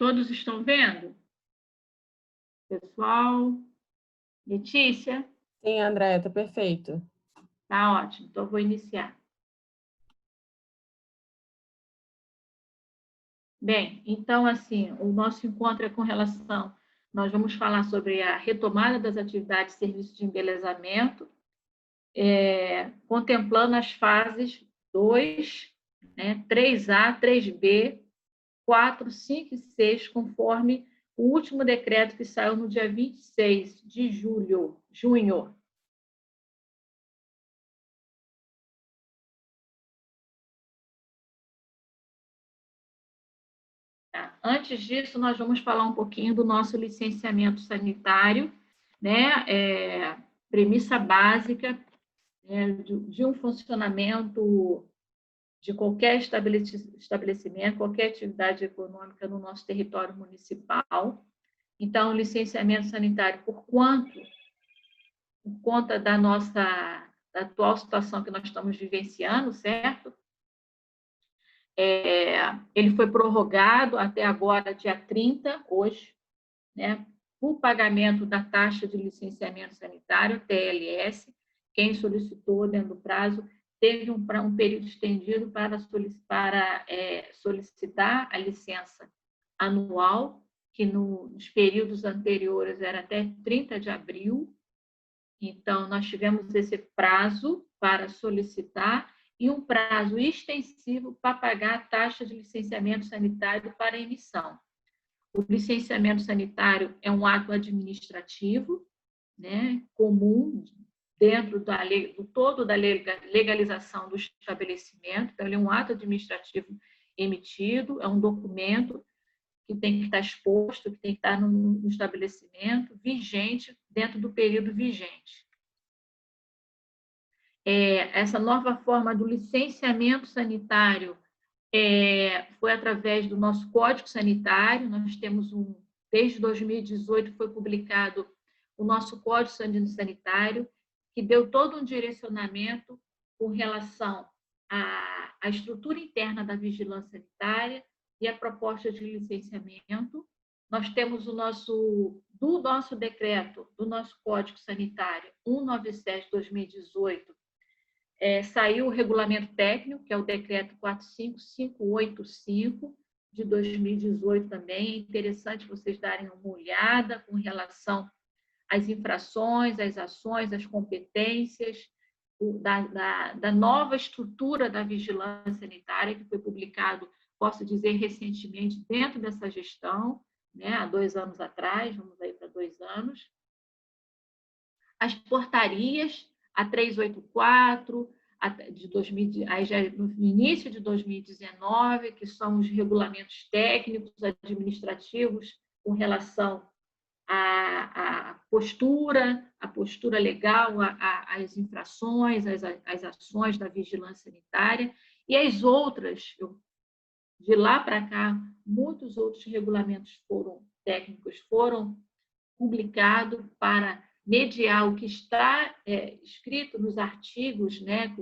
Todos estão vendo? Pessoal? Letícia? Sim, Andréia, está perfeito. Tá ótimo, então eu vou iniciar. Bem, então, assim, o nosso encontro é com relação... Nós vamos falar sobre a retomada das atividades de serviço de embelezamento, contemplando as fases 2, né, 3A, 3B, 4, 5 e 6, conforme o último decreto que saiu no dia 26 de junho. Antes disso, nós vamos falar um pouquinho do nosso licenciamento sanitário, né? Premissa básica, né, de um funcionamento de qualquer estabelecimento, qualquer atividade econômica no nosso território municipal. Então, licenciamento sanitário, por conta da atual situação que nós estamos vivenciando, certo? Ele foi prorrogado até agora, dia 30, hoje, né, o pagamento da taxa de licenciamento sanitário, TLS. Quem solicitou dentro do prazo teve um período estendido para solicitar a licença anual, que nos períodos anteriores era até 30 de abril. Então, nós tivemos esse prazo para solicitar e um prazo extensivo para pagar a taxa de licenciamento sanitário para emissão. O licenciamento sanitário é um ato administrativo, né, comum dentro da lei, do todo da legalização do estabelecimento. Então, ele é um ato administrativo emitido, é um documento que tem que estar exposto, que tem que estar no estabelecimento, vigente, dentro do período vigente. Essa nova forma do licenciamento sanitário foi através do nosso Código Sanitário. Nós temos desde 2018 foi publicado o nosso Código Sanitário, que deu todo um direcionamento com relação à estrutura interna da vigilância sanitária e a proposta de licenciamento. Nós temos do nosso decreto, do nosso Código Sanitário 197/2018, saiu o regulamento técnico, que é o decreto 45585, de 2018 também. É interessante vocês darem uma olhada com relação às infrações, às ações, às competências, da nova estrutura da vigilância sanitária, que foi publicado, posso dizer, recentemente, dentro dessa gestão, né, há 2 anos atrás, vamos aí para 2 anos. As portarias, a 384, de 2000, aí já no início de 2019, que são os regulamentos técnicos, administrativos, com relação à postura legal, às infrações, às ações da vigilância sanitária, e as outras, de lá para cá, muitos outros regulamentos técnicos foram publicados para mediar o que está escrito nos artigos, né,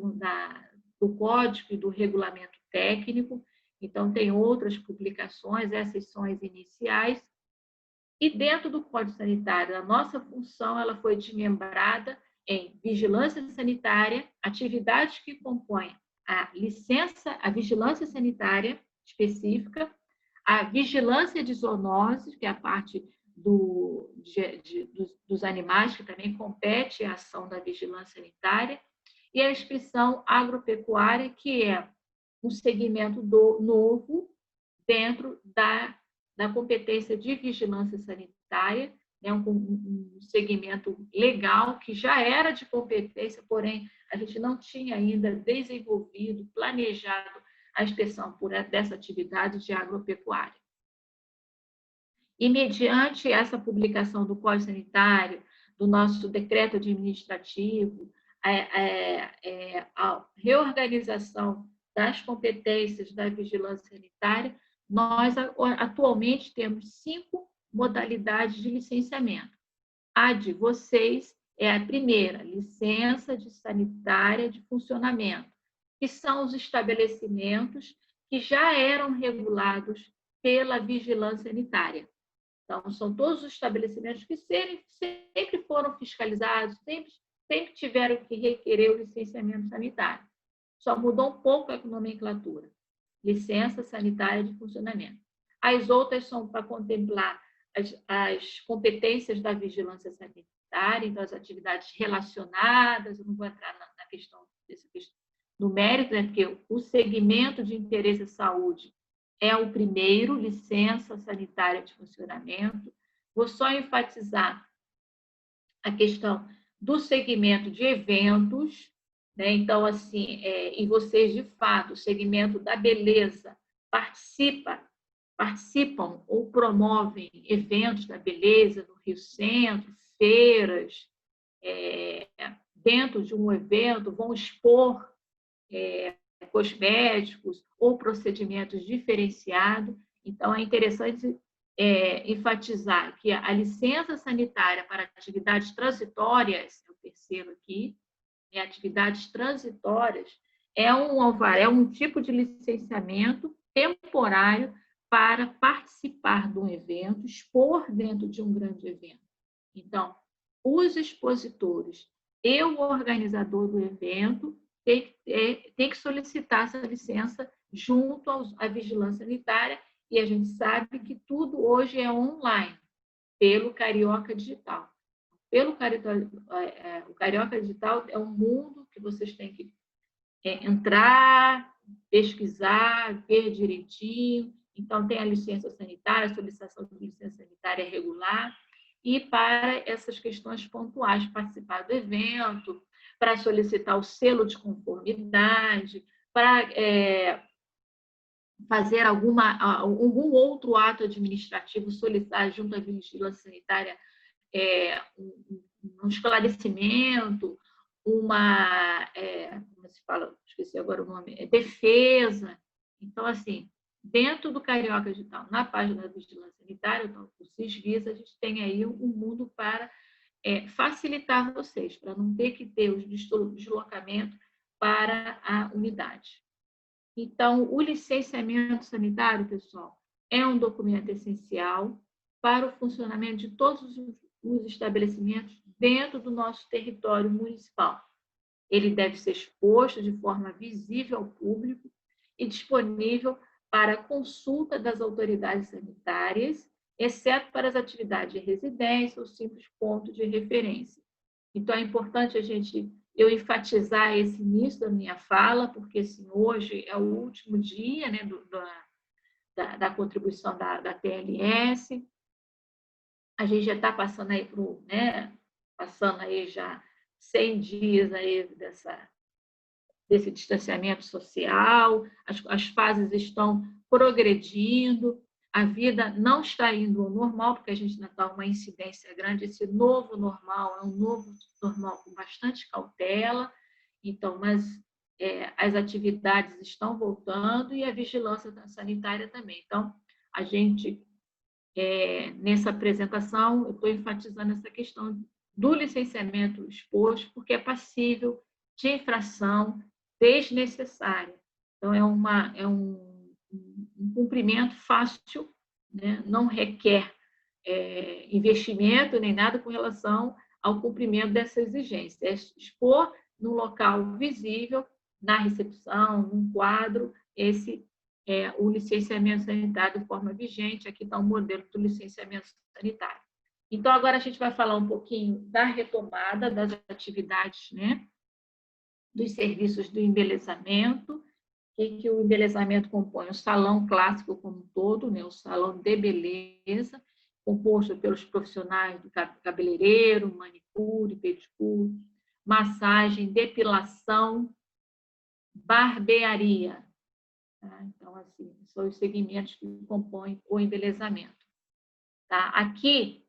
do Código e do Regulamento Técnico. Então, tem outras publicações, essas são as iniciais. E dentro do Código Sanitário, a nossa função ela foi desmembrada em vigilância sanitária, atividades que compõem a vigilância sanitária específica, a vigilância de zoonoses, que é a parte dos animais, que também compete à ação da vigilância sanitária, e a inspeção agropecuária, que é um segmento novo dentro da competência de vigilância sanitária, né, um segmento legal que já era de competência, porém a gente não tinha ainda desenvolvido, planejado a inspeção dessa atividade de agropecuária. E, mediante essa publicação do Código Sanitário, do nosso decreto administrativo, a reorganização das competências da vigilância sanitária, nós atualmente temos 5 modalidades de licenciamento. A de vocês é a primeira, licença sanitária de funcionamento, que são os estabelecimentos que já eram regulados pela vigilância sanitária. Então, são todos os estabelecimentos que sempre foram fiscalizados, sempre tiveram que requerer o licenciamento sanitário. Só mudou um pouco a nomenclatura. Licença sanitária de funcionamento. As outras são para contemplar as competências da vigilância sanitária, então as atividades relacionadas, eu não vou entrar na questão no mérito, né, porque o segmento de interesse à saúde é o primeiro, licença sanitária de funcionamento. Vou só enfatizar a questão do segmento de eventos, né? Então, assim, e vocês, de fato, o segmento da beleza participam ou promovem eventos da beleza no Rio Centro, feiras, dentro de um evento, vão expor cosméticos ou procedimentos diferenciados. Então, é interessante enfatizar que a licença sanitária para atividades transitórias, é o terceiro aqui, atividades transitórias, é um tipo de licenciamento temporário para participar de um evento, expor dentro de um grande evento. Então, os expositores e o organizador do evento tem que solicitar essa licença junto à vigilância sanitária, e a gente sabe que tudo hoje é online, pelo Carioca Digital. O Carioca Digital é um mundo que vocês têm que entrar, pesquisar, ver direitinho. Então, tem a licença sanitária, a solicitação de licença sanitária regular, e para essas questões pontuais, participar do evento, para solicitar o selo de conformidade, para fazer algum outro ato administrativo, solicitar junto à vigilância sanitária um esclarecimento, como se fala, esqueci agora o nome, defesa. Então, assim, dentro do Carioca Digital, na página da vigilância sanitária, então, o Cisvisa, a gente tem aí um mundo para facilitar vocês, para não ter que ter o deslocamento para a unidade. Então, o licenciamento sanitário, pessoal, é um documento essencial para o funcionamento de todos os estabelecimentos dentro do nosso território municipal. Ele deve ser exposto de forma visível ao público e disponível para consulta das autoridades sanitárias, exceto para as atividades de residência ou simples ponto de referência. Então, é importante eu enfatizar esse início da minha fala, porque assim, hoje é o último dia, né, da contribuição da TLS. A gente já está passando aí passando aí já 100 dias aí desse distanciamento social, as fases estão progredindo, a vida não está indo ao normal, porque a gente ainda está uma incidência grande. Esse novo normal é um novo normal com bastante cautela, então, mas as atividades estão voltando e a vigilância sanitária também. Então, a gente, nessa apresentação, eu estou enfatizando essa questão do licenciamento exposto, porque é passível de infração desnecessária. Então, é um cumprimento fácil, né? Não requer investimento nem nada com relação ao cumprimento dessa exigência. É expor num local visível, na recepção, num quadro, esse o licenciamento sanitário de forma vigente. Aqui está o modelo do licenciamento sanitário. Então, agora a gente vai falar um pouquinho da retomada das atividades, né, dos serviços do embelezamento, que o embelezamento compõe o salão clássico como um todo, né, o salão de beleza, composto pelos profissionais do cabeleireiro, manicure, pedicure, massagem, depilação, barbearia. Tá? Então, assim, são os segmentos que compõem o embelezamento. Tá? Aqui,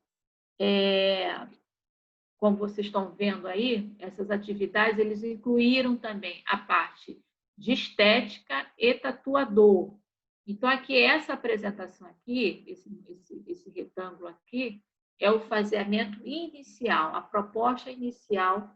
como vocês estão vendo aí, essas atividades, eles incluíram também a parte de estética e tatuador. Então, aqui, essa apresentação aqui, esse retângulo aqui, é o faseamento inicial, a proposta inicial,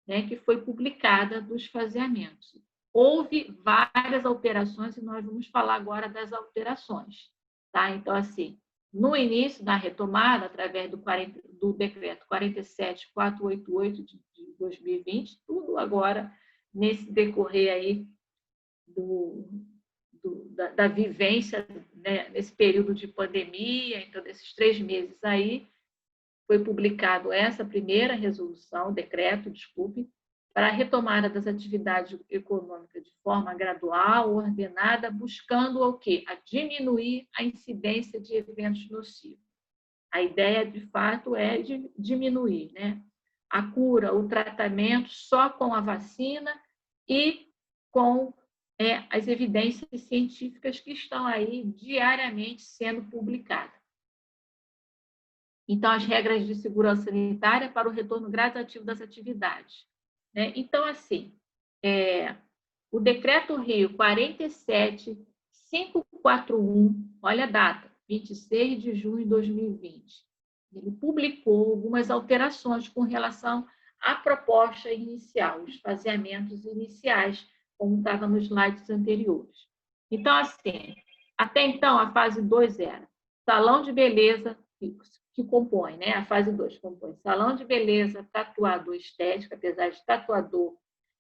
né, que foi publicada dos faseamentos. Houve várias alterações e nós vamos falar agora das alterações. Tá? Então, assim, no início da retomada, através do decreto 47.488 de 2020, tudo agora, nesse decorrer aí da vivência, né, nesse período de pandemia, então, desses 3 meses aí, foi publicado essa primeira resolução, decreto, desculpe, para a retomada das atividades econômicas de forma gradual, ordenada, buscando o quê? A diminuir a incidência de eventos nocivos. A ideia, de fato, é de diminuir, né? A cura, o tratamento só com a vacina e com as evidências científicas que estão aí diariamente sendo publicadas. Então, as regras de segurança sanitária para o retorno gradativo das atividades. Né? Então, assim, o Decreto-Rio 47.541, olha a data, 26 de junho de 2020, ele publicou algumas alterações com relação à proposta inicial, os faseamentos iniciais, como estava nos slides anteriores. Então, assim, até então, a fase 2 era salão de beleza, que compõe, né? A fase 2 compõe salão de beleza, tatuador, estética, apesar de tatuador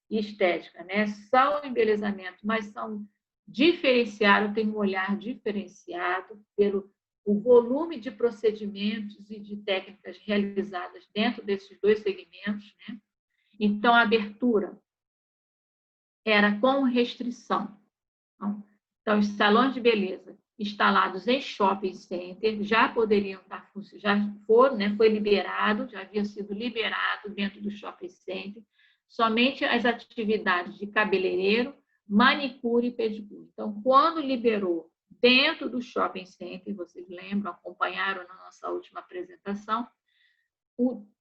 e estética, né? São embelezamento, mas são diferenciados, tem um olhar diferenciado pelo o volume de procedimentos e de técnicas realizadas dentro desses 2 segmentos, né? Então, a abertura era com restrição. Então, os salões de beleza instalados em shopping center já poderiam estar funcionando, já foram, né? Foi liberado, já havia sido liberado dentro do shopping center, somente as atividades de cabeleireiro, manicure e pedicure. Então, quando liberou dentro do shopping center, vocês lembram, acompanharam na nossa última apresentação,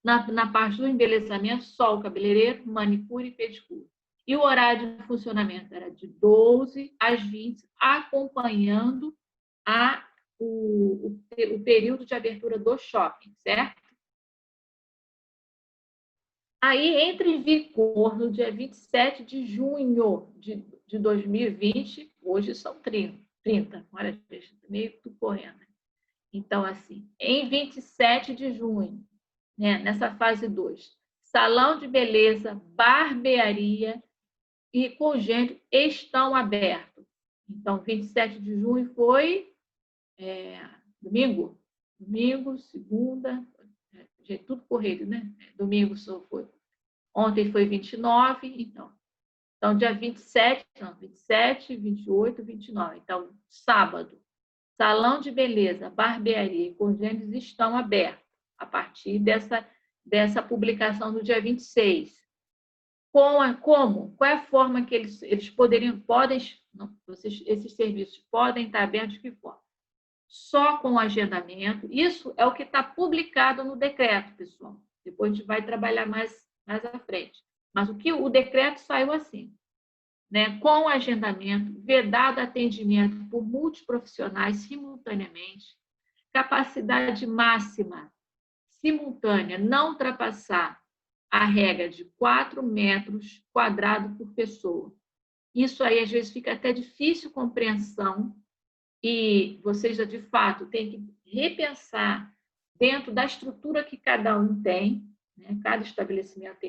na parte do embelezamento, só o cabeleireiro, manicure e pedicure. E o horário de funcionamento era de 12 às 20, acompanhando o período de abertura do shopping, certo? Aí entra em vigor no dia 27 de junho de 2020, hoje são 30. Olha, meio tudo correndo. Então, assim, em 27 de junho, né, nessa fase 2, salão de beleza, barbearia e congênito estão abertos. Então, 27 de junho foi domingo, segunda, tudo corrido, né? Domingo só foi. Ontem foi 29, então dia 27, 28, 29. Então, sábado, salão de beleza, barbearia e congênitos estão abertos a partir dessa publicação do dia 26. Como? Qual é a forma que eles esses serviços podem estar abertos de que forma? Só com agendamento. Isso é o que está publicado no decreto, pessoal. Depois a gente vai trabalhar mais à frente. Mas o decreto saiu assim, né? Com agendamento, vedado atendimento por multiprofissionais simultaneamente, capacidade máxima simultânea, não ultrapassar a regra de 4 metros quadrados por pessoa. Isso aí, às vezes, fica até difícil compreensão e vocês, de fato, têm que repensar dentro da estrutura que cada um tem, né? Cada estabelecimento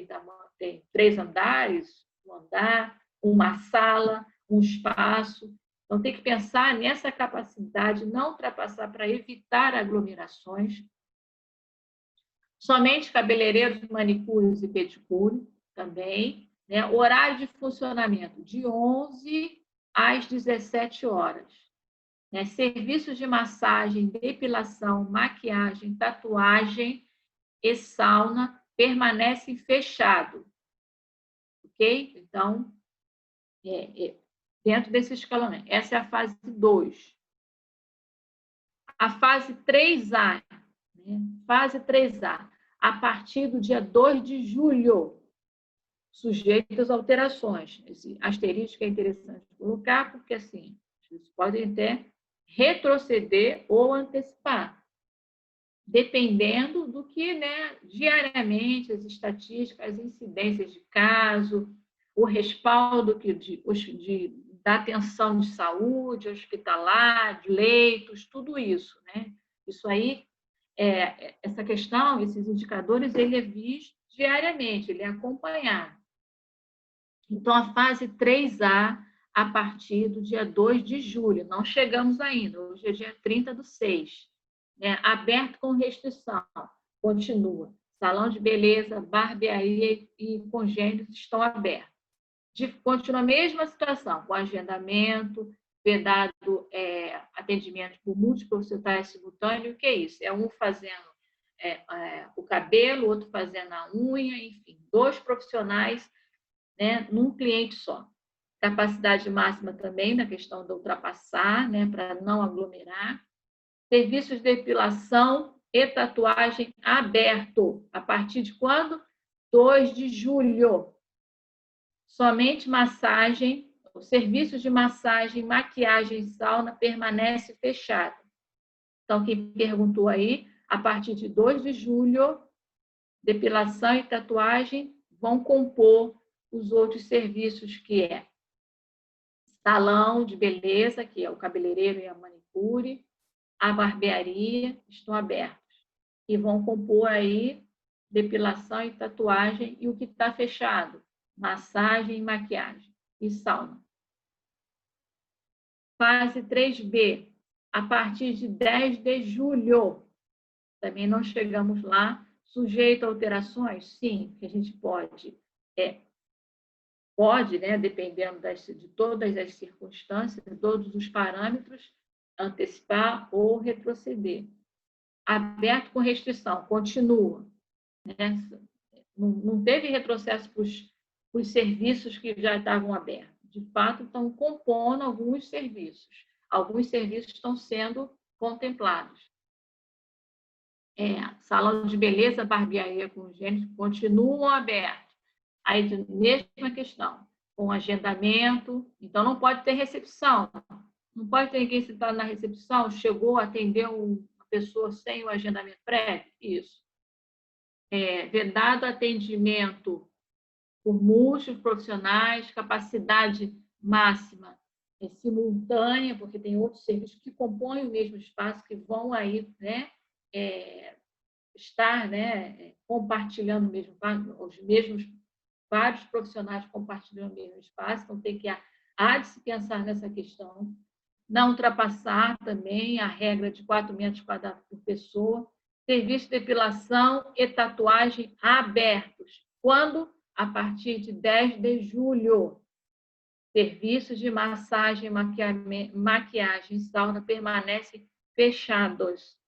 tem 3 andares, um andar, uma sala, um espaço. Então, tem que pensar nessa capacidade, não ultrapassar para evitar aglomerações. Somente cabeleireiros, manicures e pedicure também. Né? Horário de funcionamento de 11 às 17 horas. Né? Serviços de massagem, depilação, maquiagem, tatuagem e sauna permanecem fechados. Ok? Então, dentro desse escalonamento. Essa é a fase 2. A fase 3A. Né? Fase 3A. A partir do dia 2 de julho, sujeito às alterações. Esse asterisco é interessante colocar, porque assim, vocês podem até retroceder ou antecipar, dependendo do que, né, diariamente, as estatísticas, as incidências de caso, o respaldo da atenção de saúde, hospitalar, de leitos, tudo isso, né? Isso aí, essa questão, esses indicadores, ele é visto diariamente, ele é acompanhado. Então, a fase 3A, a partir do dia 2 de julho, não chegamos ainda, hoje é dia 30/6, né? Aberto com restrição, continua. Salão de beleza, barbearia e congêneres estão abertos. Continua a mesma situação, com agendamento, vedado atendimento por multiprofissionais simultâneo. O que é isso? É um fazendo o cabelo, outro fazendo a unha, enfim, 2 profissionais, né, num cliente só. Capacidade máxima também na questão de ultrapassar, né, para não aglomerar. Serviços de depilação e tatuagem aberto. A partir de quando? 2 de julho. Somente massagem, serviços de massagem, maquiagem e sauna permanece fechado. Então, quem perguntou aí, a partir de 2 de julho, depilação e tatuagem vão compor os outros serviços, que é salão de beleza, que é o cabeleireiro e a manicure, a barbearia, estão abertos. E vão compor aí depilação e tatuagem, e o que está fechado? Massagem, maquiagem e sauna. Fase 3B, a partir de 10 de julho. Também não chegamos lá. Sujeito a alterações? Sim, que a gente pode. Pode, né, dependendo de todas as circunstâncias, de todos os parâmetros, antecipar ou retroceder. Aberto com restrição, continua. Né? Não teve retrocesso para os serviços que já estavam abertos. De fato, estão compondo alguns serviços. Alguns serviços estão sendo contemplados. Salão de beleza, barbearia com gêneros continuam abertos. Aí, mesma questão, com agendamento. Então, não pode ter recepção. Não pode ter ninguém sentado na recepção, chegou, atendeu uma pessoa sem o agendamento prévio. Isso. Vedado atendimento por múltiplos profissionais, capacidade máxima simultânea, porque tem outros serviços que compõem o mesmo espaço, que vão aí, né, estar, né, compartilhando o mesmo espaço, os mesmos vários profissionais compartilhando o mesmo espaço, então há de se pensar nessa questão. Não ultrapassar também a regra de 4 metros quadrados por pessoa. Serviço de depilação e tatuagem abertos. Quando? A partir de 10 de julho. Serviços de massagem, maquiagem e sauna permanecem fechados.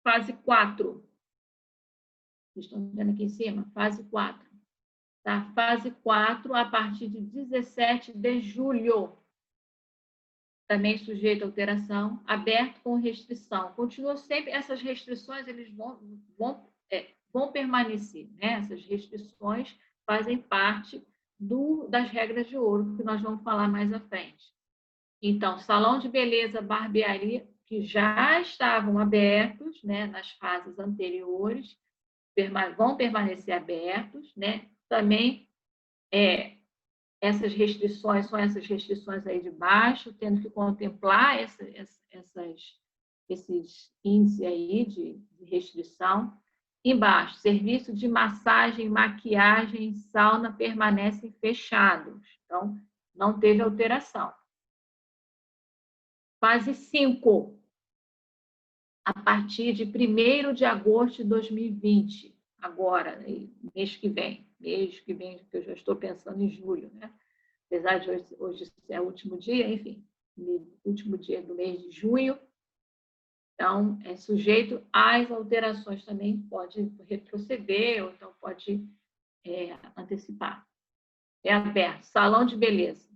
Fase 4. Vocês estão vendo aqui em cima? Fase 4. Tá? Fase 4, a partir de 17 de julho. Também sujeito a alteração, aberto com restrição. Continua sempre, essas restrições eles vão permanecer. Né? Essas restrições fazem parte das regras de ouro, que nós vamos falar mais à frente. Então, salão de beleza, barbearia, que já estavam abertos, né, nas fases anteriores, vão permanecer abertos. Né? Também essas restrições são essas restrições aí de baixo, tendo que contemplar esses índices aí de restrição. Embaixo, serviço de massagem, maquiagem e sauna permanecem fechados. Então, não teve alteração. Fase 5, a partir de 1º de agosto de 2020, agora, mês que vem, que eu já estou pensando em julho, né? Apesar de hoje ser o último dia, enfim, último dia do mês de junho. Então, é sujeito às alterações também, pode retroceder ou então pode antecipar. É aberto, salão de beleza.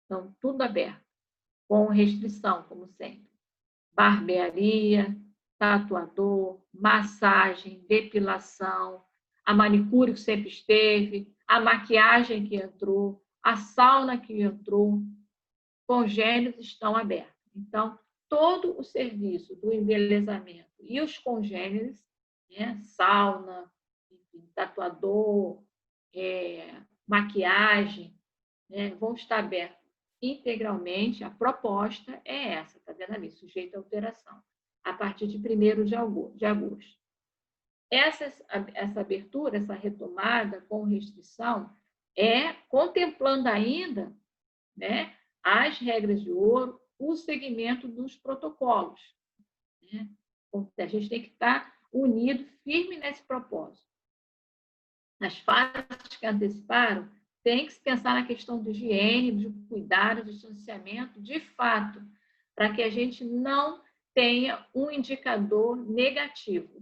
Então, tudo aberto, com restrição, como sempre. Barbearia, tatuador, massagem, depilação, a manicure que sempre esteve, a maquiagem que entrou, a sauna que entrou, congêneres estão abertos. Então, todo o serviço do embelezamento e os congêneres, né, sauna, enfim, tatuador, maquiagem, né, vão estar abertos integralmente. A proposta é essa, está vendo ali, sujeito à alteração, a partir de 1º de agosto. Essa abertura, essa retomada com restrição, é contemplando ainda, né, as regras de ouro, o segmento dos protocolos, né? A gente tem que estar unido, firme nesse propósito. Nas fases que anteciparam, tem que se pensar na questão de higiene, de cuidado, de distanciamento, de fato, para que a gente não tenha um indicador negativo.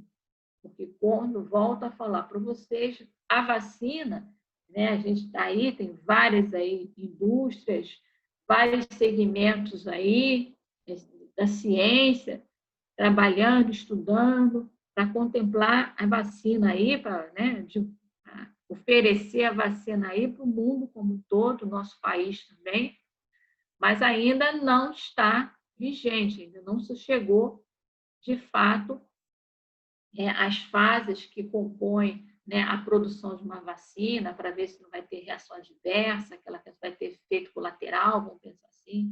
Porque quando volto a falar para vocês, a vacina, né, a gente está aí, tem várias aí indústrias, vários segmentos aí da ciência, trabalhando, estudando, para contemplar a vacina aí, para, né, oferecer a vacina aí para o mundo como um todo, nosso país também, mas ainda não está vigente, ainda não se chegou, de fato, as fases que compõem, né, a produção de uma vacina, para ver se não vai ter reação adversa, que ela vai ter efeito colateral, vamos pensar assim,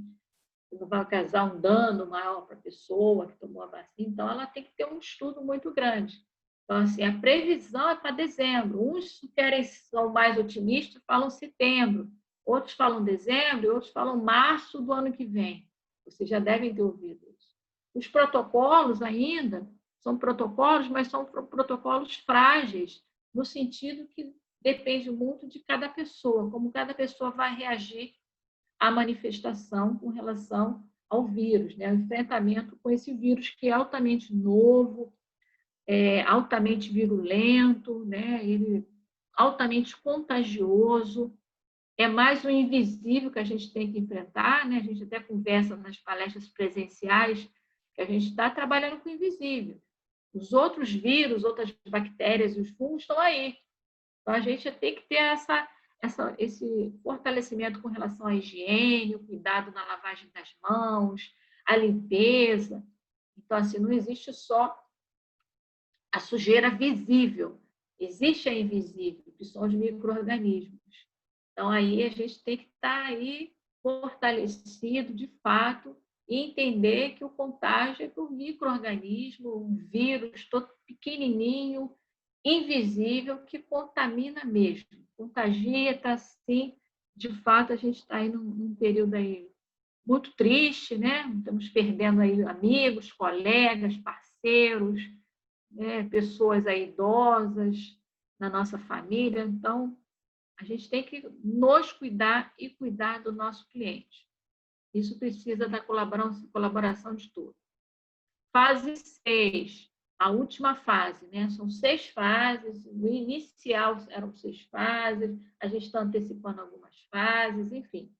não vai causar um dano maior para a pessoa que tomou a vacina. Então, ela tem que ter um estudo muito grande. Então, assim, a previsão é para dezembro. Uns são mais otimistas, falam setembro. Outros falam dezembro e outros falam março do ano que vem. Vocês já devem ter ouvido isso. Os protocolos ainda são protocolos, mas são protocolos frágeis, no sentido que depende muito de cada pessoa, como cada pessoa vai reagir à manifestação com relação ao vírus, né? O enfrentamento com esse vírus que é altamente novo, altamente virulento, né? Ele altamente contagioso, é mais o invisível que a gente tem que enfrentar, né? A gente até conversa nas palestras presenciais que a gente está trabalhando com o invisível. Os outros vírus, outras bactérias e os fungos estão aí. Então, a gente tem que ter esse fortalecimento com relação à higiene, o cuidado na lavagem das mãos, a limpeza. Então, assim, não existe só a sujeira visível, existe a invisível, que são os micro-organismos. Então, aí a gente tem que estar aí fortalecido, de fato, e entender que o contágio é por micro-organismo, um vírus todo pequenininho, invisível, que contamina mesmo. Contagia, está assim, de fato, a gente está aí num período aí muito triste, né? Estamos perdendo aí amigos, colegas, parceiros, né? Pessoas aí idosas na nossa família. Então, a gente tem que nos cuidar e cuidar do nosso cliente. Isso precisa da colaboração de todos. Fase 6, a última fase, né? São 6 fases, o inicial eram 6 fases, a gente está antecipando algumas fases, enfim.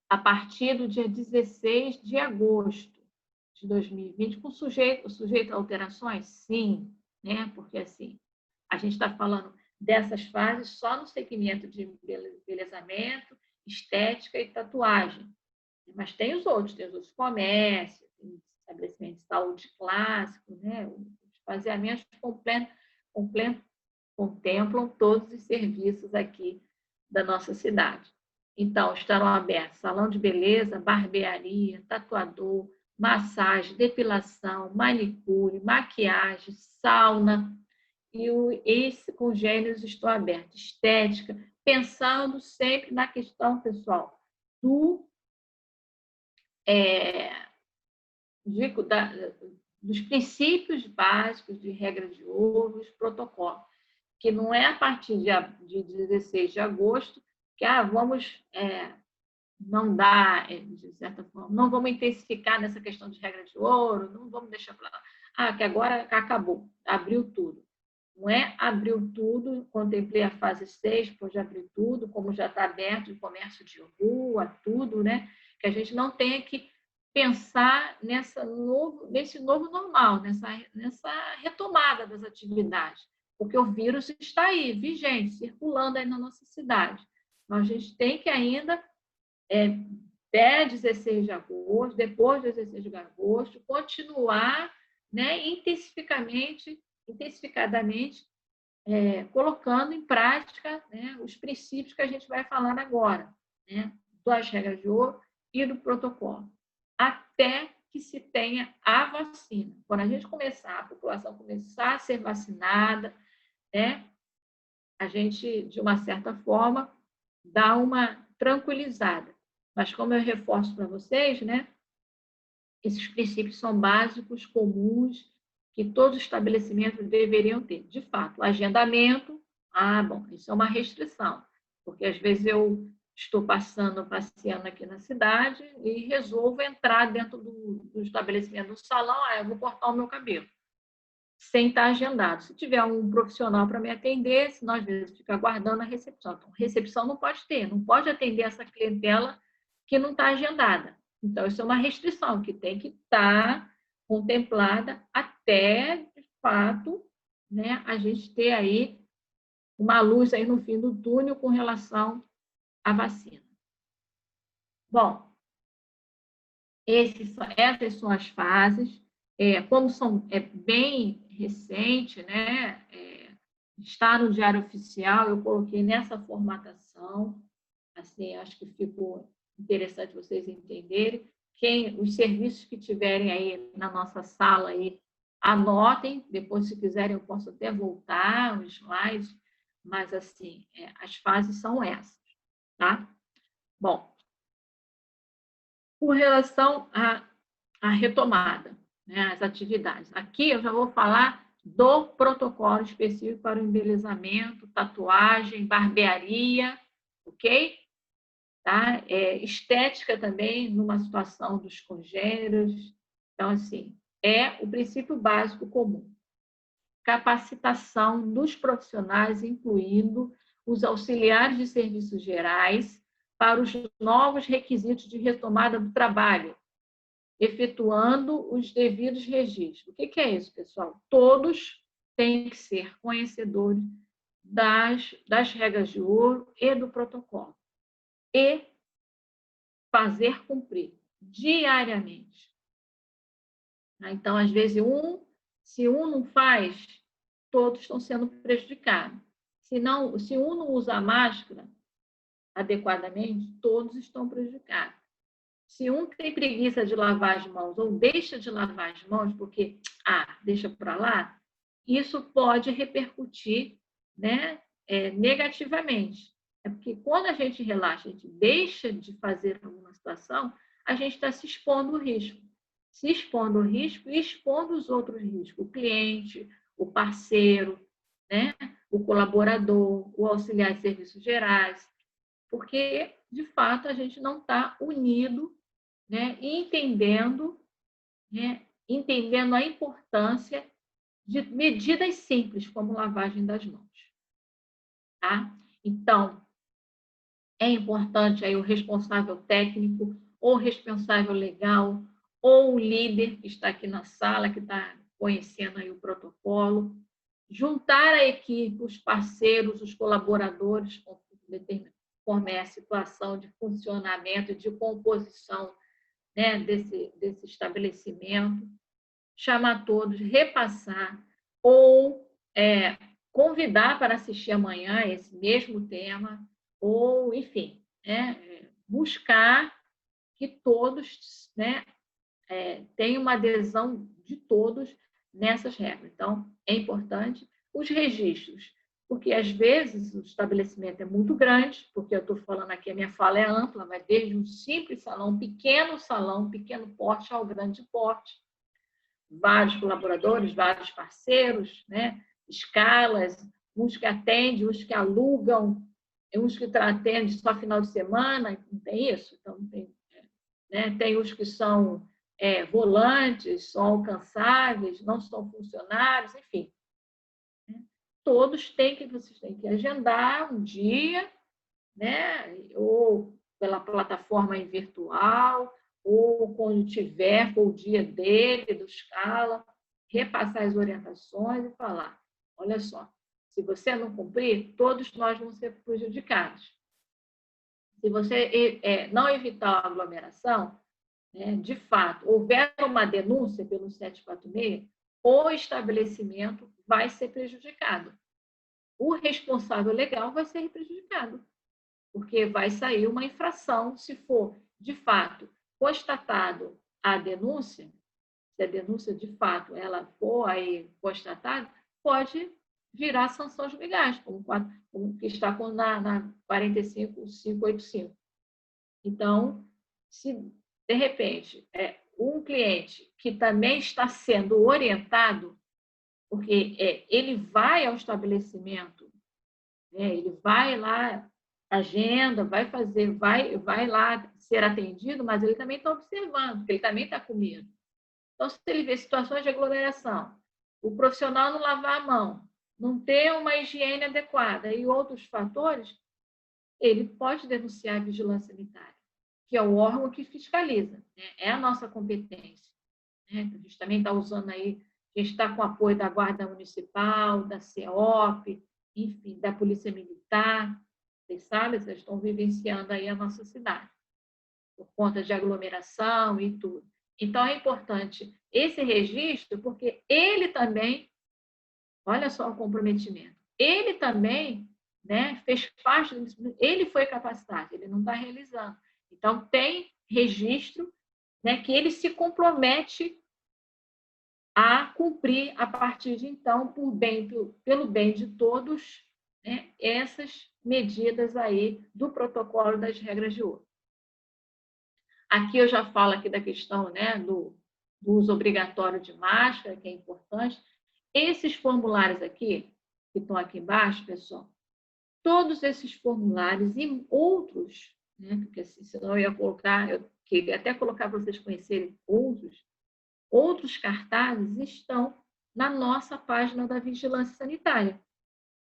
A partir do dia 16 de agosto de 2020, com sujeito a alterações? Sim, né? Porque assim, a gente está falando dessas fases só no segmento de embelezamento, estética e tatuagem. Mas tem os outros comércios, tem estabelecimentos de saúde clássico, né? Os faseamentos contemplam todos os serviços aqui da nossa cidade. Então, estarão abertos salão de beleza, barbearia, tatuador, massagem, depilação, manicure, maquiagem, sauna, e esse congêneros estão abertos, estética, pensando sempre na questão, pessoal, dos princípios básicos de regra de ouro, os protocolos, que não é a partir de 16 de agosto que vamos não dar, de certa forma, não vamos intensificar nessa questão de regra de ouro, não vamos deixar para lá, que agora acabou, abriu tudo. Não é abriu tudo, contemplei a fase 6, pode abrir tudo, como já está aberto o comércio de rua, tudo, né? Que a gente não tenha que pensar nesse novo normal, nessa retomada das atividades, porque o vírus está aí, vigente, circulando aí na nossa cidade. Então, a gente tem que ainda, até 16 de agosto, depois de 16 de agosto, continuar, né, intensificadamente, colocando em prática, né, os princípios que a gente vai falar agora, né, das regras de ouro e do protocolo, até que se tenha a vacina. Quando a gente começar, a população começar a ser vacinada, né, a gente, de uma certa forma, dá uma tranquilizada. Mas, como eu reforço para vocês, né, esses princípios são básicos, comuns, que todos os estabelecimentos deveriam ter. De fato, agendamento, bom, isso é uma restrição, porque às vezes eu estou passeando aqui na cidade e resolvo entrar dentro do estabelecimento, do salão, eu vou cortar o meu cabelo, sem estar agendado. Se tiver um profissional para me atender, se nós às vezes fica aguardando a recepção. Então, recepção não pode ter, não pode atender essa clientela que não está agendada. Então, isso é uma restrição que tem que estar contemplada até, de fato, né, a gente ter aí uma luz aí no fim do túnel com relação à vacina. Bom, essas são as fases. Como é bem recente, né, está no Diário Oficial, eu coloquei nessa formatação, assim, acho que ficou interessante vocês entenderem. Os serviços que tiverem aí na nossa sala, aí, anotem, depois, se quiserem, eu posso até voltar os slides, mas, assim, as fases são essas, tá? Bom, com relação à retomada, né, as atividades. Aqui eu já vou falar do protocolo específico para o embelezamento, tatuagem, barbearia, ok? Tá? Estética também, numa situação dos congêneros. Então, assim, é o princípio básico comum. Capacitação dos profissionais, incluindo os auxiliares de serviços gerais, para os novos requisitos de retomada do trabalho, efetuando os devidos registros. O que é isso, pessoal? Todos têm que ser conhecedores das regras de ouro e do protocolo. E fazer cumprir diariamente. Então, às vezes, se um não faz, todos estão sendo prejudicados. Se um não usa a máscara adequadamente, todos estão prejudicados. Se um tem preguiça de lavar as mãos ou deixa de lavar as mãos porque, deixa para lá, isso pode repercutir, né, negativamente. É porque quando a gente relaxa, a gente deixa de fazer alguma situação, a gente está se expondo ao risco. Se expondo ao risco e expondo os outros riscos. O cliente, o parceiro, né, o colaborador, o auxiliar de serviços gerais. Porque, de fato, a gente não está unido, né, e entendendo a importância de medidas simples, como lavagem das mãos. Tá? Então, é importante aí o responsável técnico, ou responsável legal, ou o líder que está aqui na sala, que está conhecendo aí o protocolo, juntar a equipe, os parceiros, os colaboradores, conforme é a situação de funcionamento, de composição, né, desse estabelecimento, chamar todos, repassar, ou convidar para assistir amanhã esse mesmo tema, ou, enfim, buscar que todos, né, tenham uma adesão de todos nessas regras. Então, é importante os registros, porque às vezes o estabelecimento é muito grande, porque eu estou falando aqui, a minha fala é ampla, vai desde um simples salão, pequeno porte ao grande porte, vários colaboradores, vários parceiros, né? Escalas, uns que atendem, uns que alugam, uns que atendem só final de semana, não tem isso? Então, tem, né? Tem os que são volantes, são alcançáveis, não são funcionários, enfim. Todos vocês têm que agendar um dia, né? Ou pela plataforma virtual, ou quando tiver, for o dia dele, do Scala, repassar as orientações e falar, olha só, se você não cumprir, todos nós vamos ser prejudicados. Se você não evitar a aglomeração, né, de fato, houver uma denúncia pelo 746, o estabelecimento vai ser prejudicado. o responsável legal vai ser prejudicado, porque vai sair uma infração se for, de fato, constatado a denúncia, se a denúncia, de fato, ela for aí constatada, pode virar sanções legais, como que está na 45585. Então, se, de repente, um cliente que também está sendo orientado, porque ele vai ao estabelecimento, ele vai lá, agenda, vai lá ser atendido, mas ele também está observando, porque ele também está com medo. Então, se ele vê situações de aglomeração, o profissional não lavar a mão, não ter uma higiene adequada e outros fatores, ele pode denunciar a vigilância sanitária, que é o órgão que fiscaliza, né? É a nossa competência. Né? A gente também está usando aí, a gente está com o apoio da Guarda Municipal, da CEOP, enfim, da Polícia Militar. Vocês sabem, vocês estão vivenciando aí a nossa cidade, por conta de aglomeração e tudo. Então, é importante esse registro, porque ele também, olha só o comprometimento, ele também, né, fez parte, ele foi capacitado, ele não está realizando. Então, tem registro, né, que ele se compromete a cumprir, a partir de então, pelo bem de todos, né, essas medidas aí do protocolo das regras de ouro. Aqui eu já falo aqui da questão, né, do uso obrigatório de máscara, que é importante. Esses formulários aqui, que estão aqui embaixo, pessoal, todos esses formulários e outros, né, porque assim, senão eu ia colocar, eu queria até colocar para vocês conhecerem outros cartazes estão na nossa página da Vigilância Sanitária,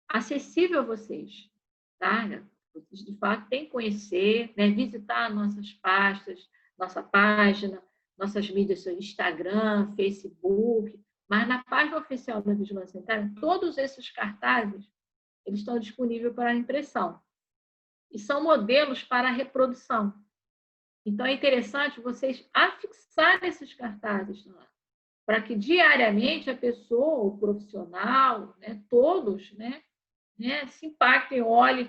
acessível a vocês, tá? Vocês, de fato, têm que conhecer, né, visitar nossas pastas, nossa página, nossas mídias, Instagram, Facebook, mas na página oficial da Vigilância Sanitária, todos esses cartazes eles estão disponíveis para impressão. E são modelos para reprodução. Então, é interessante vocês afixarem esses cartazes lá, para que diariamente a pessoa, o profissional, né, todos, né, se impactem, olhem,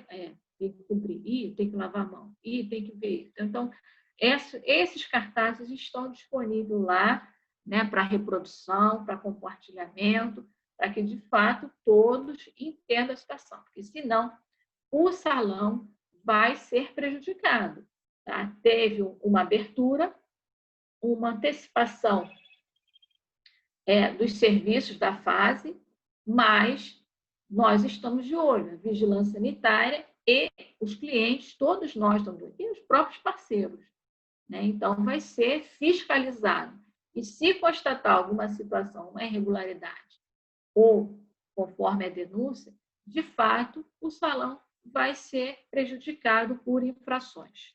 tem que cumprir, tem que lavar a mão, tem que ver. Então, esses cartazes estão disponíveis lá, né, para reprodução, para compartilhamento, para que, de fato, todos entendam a situação, porque, senão, o salão vai ser prejudicado. Tá? Teve uma abertura, uma antecipação dos serviços da fase, mas nós estamos de olho, a vigilância sanitária e os clientes, todos nós estamos de olho, e os próprios parceiros. Né? Então, vai ser fiscalizado. E se constatar alguma situação, uma irregularidade, ou conforme a denúncia, de fato, o salão vai ser prejudicado por infrações.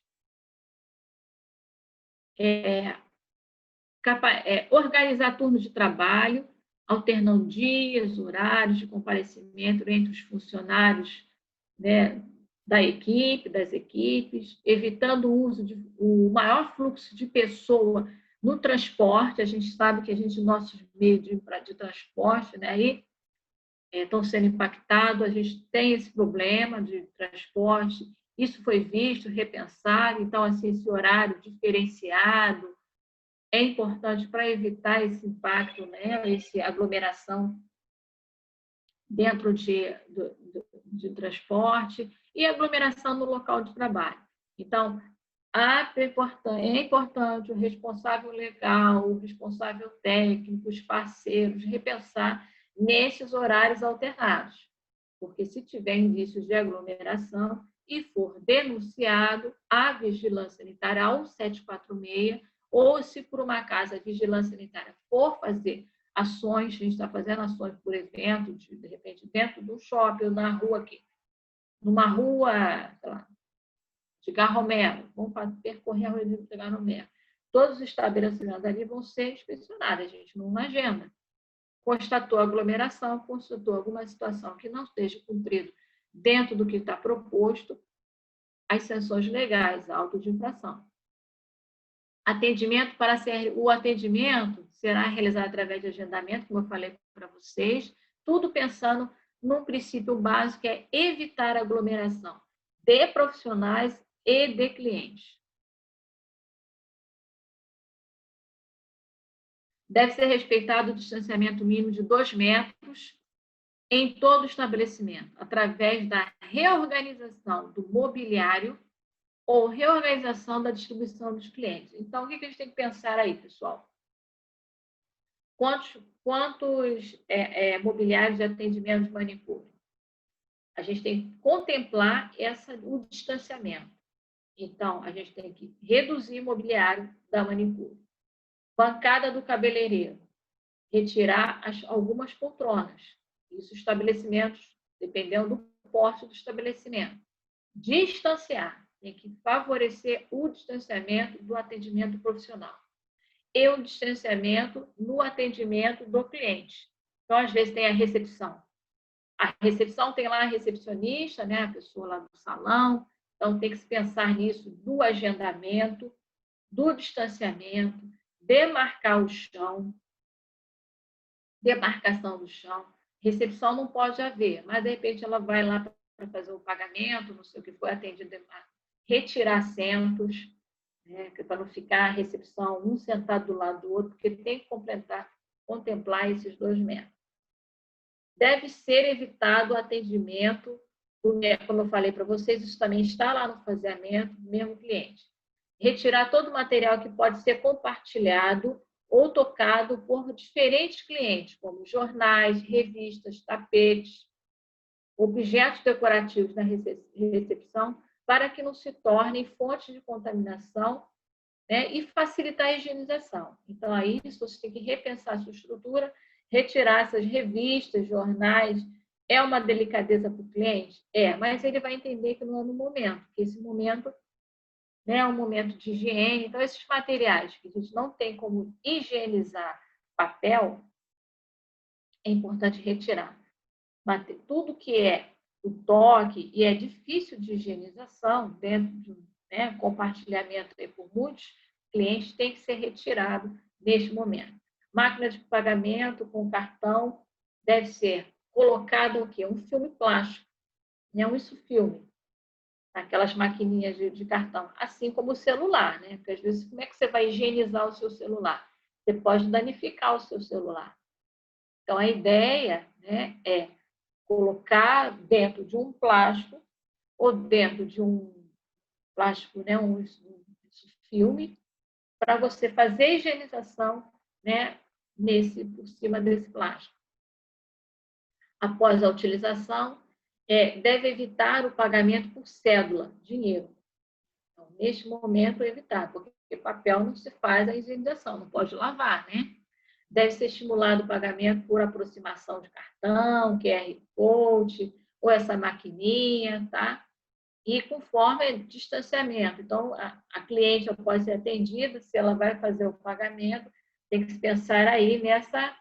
Organizar turnos de trabalho, alternando dias, horários de comparecimento entre os funcionários, né, das equipes, evitando o maior fluxo de pessoa no transporte. A gente sabe que nossos meios de transporte, né, aí, estão sendo impactados, a gente tem esse problema de transporte, isso foi visto, repensado, então, assim, esse horário diferenciado é importante para evitar esse impacto, né, essa aglomeração dentro de transporte e aglomeração no local de trabalho. Então, é importante o responsável legal, o responsável técnico, os parceiros, repensar nesses horários alternados, porque se tiver indícios de aglomeração e for denunciado à vigilância sanitária, ao 746, ou se por um acaso a vigilância sanitária for fazer ações, a gente está fazendo ações por evento, de repente dentro do shopping, ou na rua aqui, numa rua, sei lá, de Garromero, vamos percorrer a rua de Garromero. Todos os estabelecimentos ali vão ser inspecionados, a gente numa agenda. Constatou aglomeração, constatou alguma situação que não esteja cumprido dentro do que está proposto, as sanções legais, auto de infração. O atendimento será realizado através de agendamento, como eu falei para vocês, tudo pensando num princípio básico, é evitar aglomeração de profissionais e de clientes. Deve ser respeitado o distanciamento mínimo de 2 metros em todo o estabelecimento, através da reorganização do mobiliário ou reorganização da distribuição dos clientes. Então, o que a gente tem que pensar aí, pessoal? Quantos mobiliários de atendimento de manicure? A gente tem que contemplar o distanciamento. Então, a gente tem que reduzir o mobiliário da manicure. Bancada do cabeleireiro. Retirar algumas poltronas. Isso, estabelecimentos, dependendo do porte do estabelecimento. Distanciar. Tem que favorecer o distanciamento do atendimento profissional. E o distanciamento no atendimento do cliente. Então, às vezes, tem a recepção. A recepção tem lá a recepcionista, né? A pessoa lá do salão. Então, tem que se pensar nisso do agendamento, do distanciamento, demarcar o chão, demarcação do chão. Recepção não pode haver, mas, de repente, ela vai lá para fazer o pagamento, não sei o que foi atendido, retirar assentos, né? Para não ficar a recepção um sentado do lado do outro, porque tem que contemplar esses 2 metros. Deve ser evitado o atendimento, como eu falei para vocês, isso também está lá no faseamento do mesmo cliente. Retirar todo o material que pode ser compartilhado ou tocado por diferentes clientes, como jornais, revistas, tapetes, objetos decorativos na recepção, para que não se tornem fontes de contaminação, né, e facilitar a higienização. Então, aí você tem que repensar a sua estrutura, retirar essas revistas, jornais. É uma delicadeza para o cliente? É, mas ele vai entender que não é no momento, que esse momento, né, é um momento de higiene. Então, esses materiais que a gente não tem como higienizar papel, é importante retirar. Tudo que é o toque e é difícil de higienização dentro de um, né, compartilhamento por muitos clientes, tem que ser retirado neste momento. Máquina de pagamento com cartão deve ser colocado o quê? Um filme plástico, não isso filme, aquelas maquininhas de cartão, assim como o celular, né? Porque às vezes como é que você vai higienizar o seu celular? Você pode danificar o seu celular. Então a ideia, né, é colocar dentro de um plástico ou dentro de um plástico, né, um filme, para você fazer a higienização, né, por cima desse plástico. Após a utilização, deve evitar o pagamento por cédula, dinheiro. Então, neste momento, evitar, porque papel não se faz a higienização, não pode lavar, né? Deve ser estimulado o pagamento por aproximação de cartão, QR Code, ou essa maquininha, tá? E conforme distanciamento. Então, a cliente, após ser atendida, se ela vai fazer o pagamento, tem que se pensar aí nessa,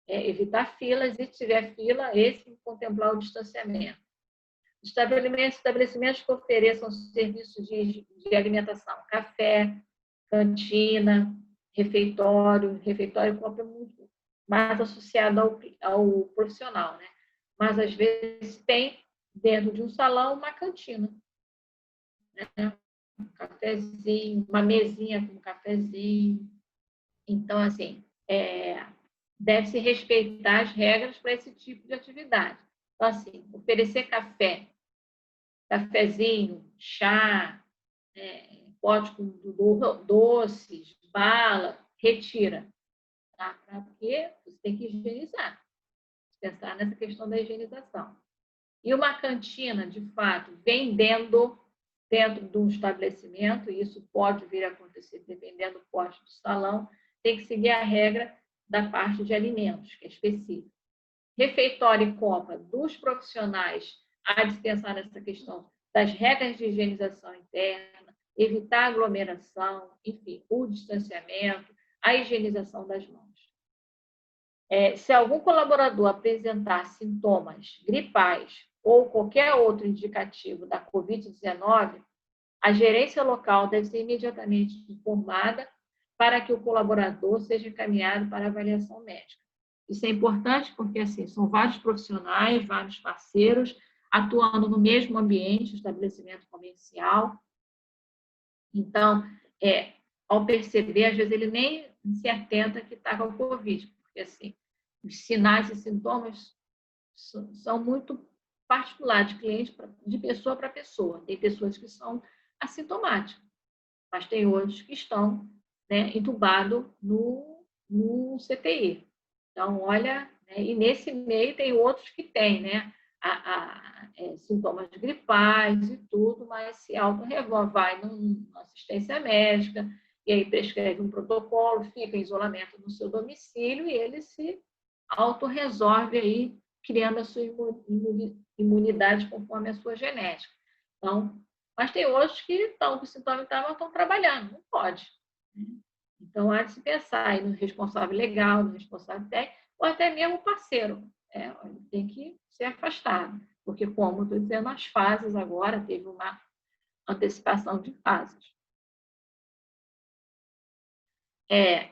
evitar filas, e se tiver fila, contemplar o distanciamento. Estabelecimentos que ofereçam serviços de alimentação, café, cantina, refeitório compra muito mais associado ao profissional, né? Mas às vezes tem dentro de um salão uma cantina, né? Um cafezinho, uma mesinha com um cafezinho. Então, assim, deve-se respeitar as regras para esse tipo de atividade. Então, assim, oferecer cafezinho, chá, pote com doces, bala, retira. Tá? Porque você tem que higienizar. Pensar nessa questão da higienização. E uma cantina, de fato, vendendo dentro de um estabelecimento, e isso pode vir a acontecer dependendo do porte do salão, tem que seguir a regra da parte de alimentos, que é específica. Refeitório e copa dos profissionais, a dispensar nessa questão das regras de higienização interna, evitar aglomeração, enfim, o distanciamento, a higienização das mãos. Se algum colaborador apresentar sintomas gripais ou qualquer outro indicativo da Covid-19, a gerência local deve ser imediatamente informada para que o colaborador seja encaminhado para avaliação médica. Isso é importante porque, assim, são vários profissionais, vários parceiros, atuando no mesmo ambiente, estabelecimento comercial. Então, ao perceber, às vezes ele nem se atenta que está com o Covid, porque, assim, os sinais e sintomas são muito particulares, de pessoa para pessoa. Tem pessoas que são assintomáticas, mas tem outros que estão, né, entubados no CTI. Então, olha, né, e nesse meio tem outros que têm, né, sintomas gripais e tudo, mas se auto-revolve, vai numa assistência médica, e aí prescreve um protocolo, fica em isolamento no seu domicílio e ele se auto-resolve aí, criando a sua imunidade conforme a sua genética. Então, mas tem outros que estão com sintomas e estão trabalhando, não pode. Então, há de se pensar aí no responsável legal, no responsável técnico, ou até mesmo o parceiro. Tem que ser afastado, porque, como estou dizendo, as fases agora teve uma antecipação de fases.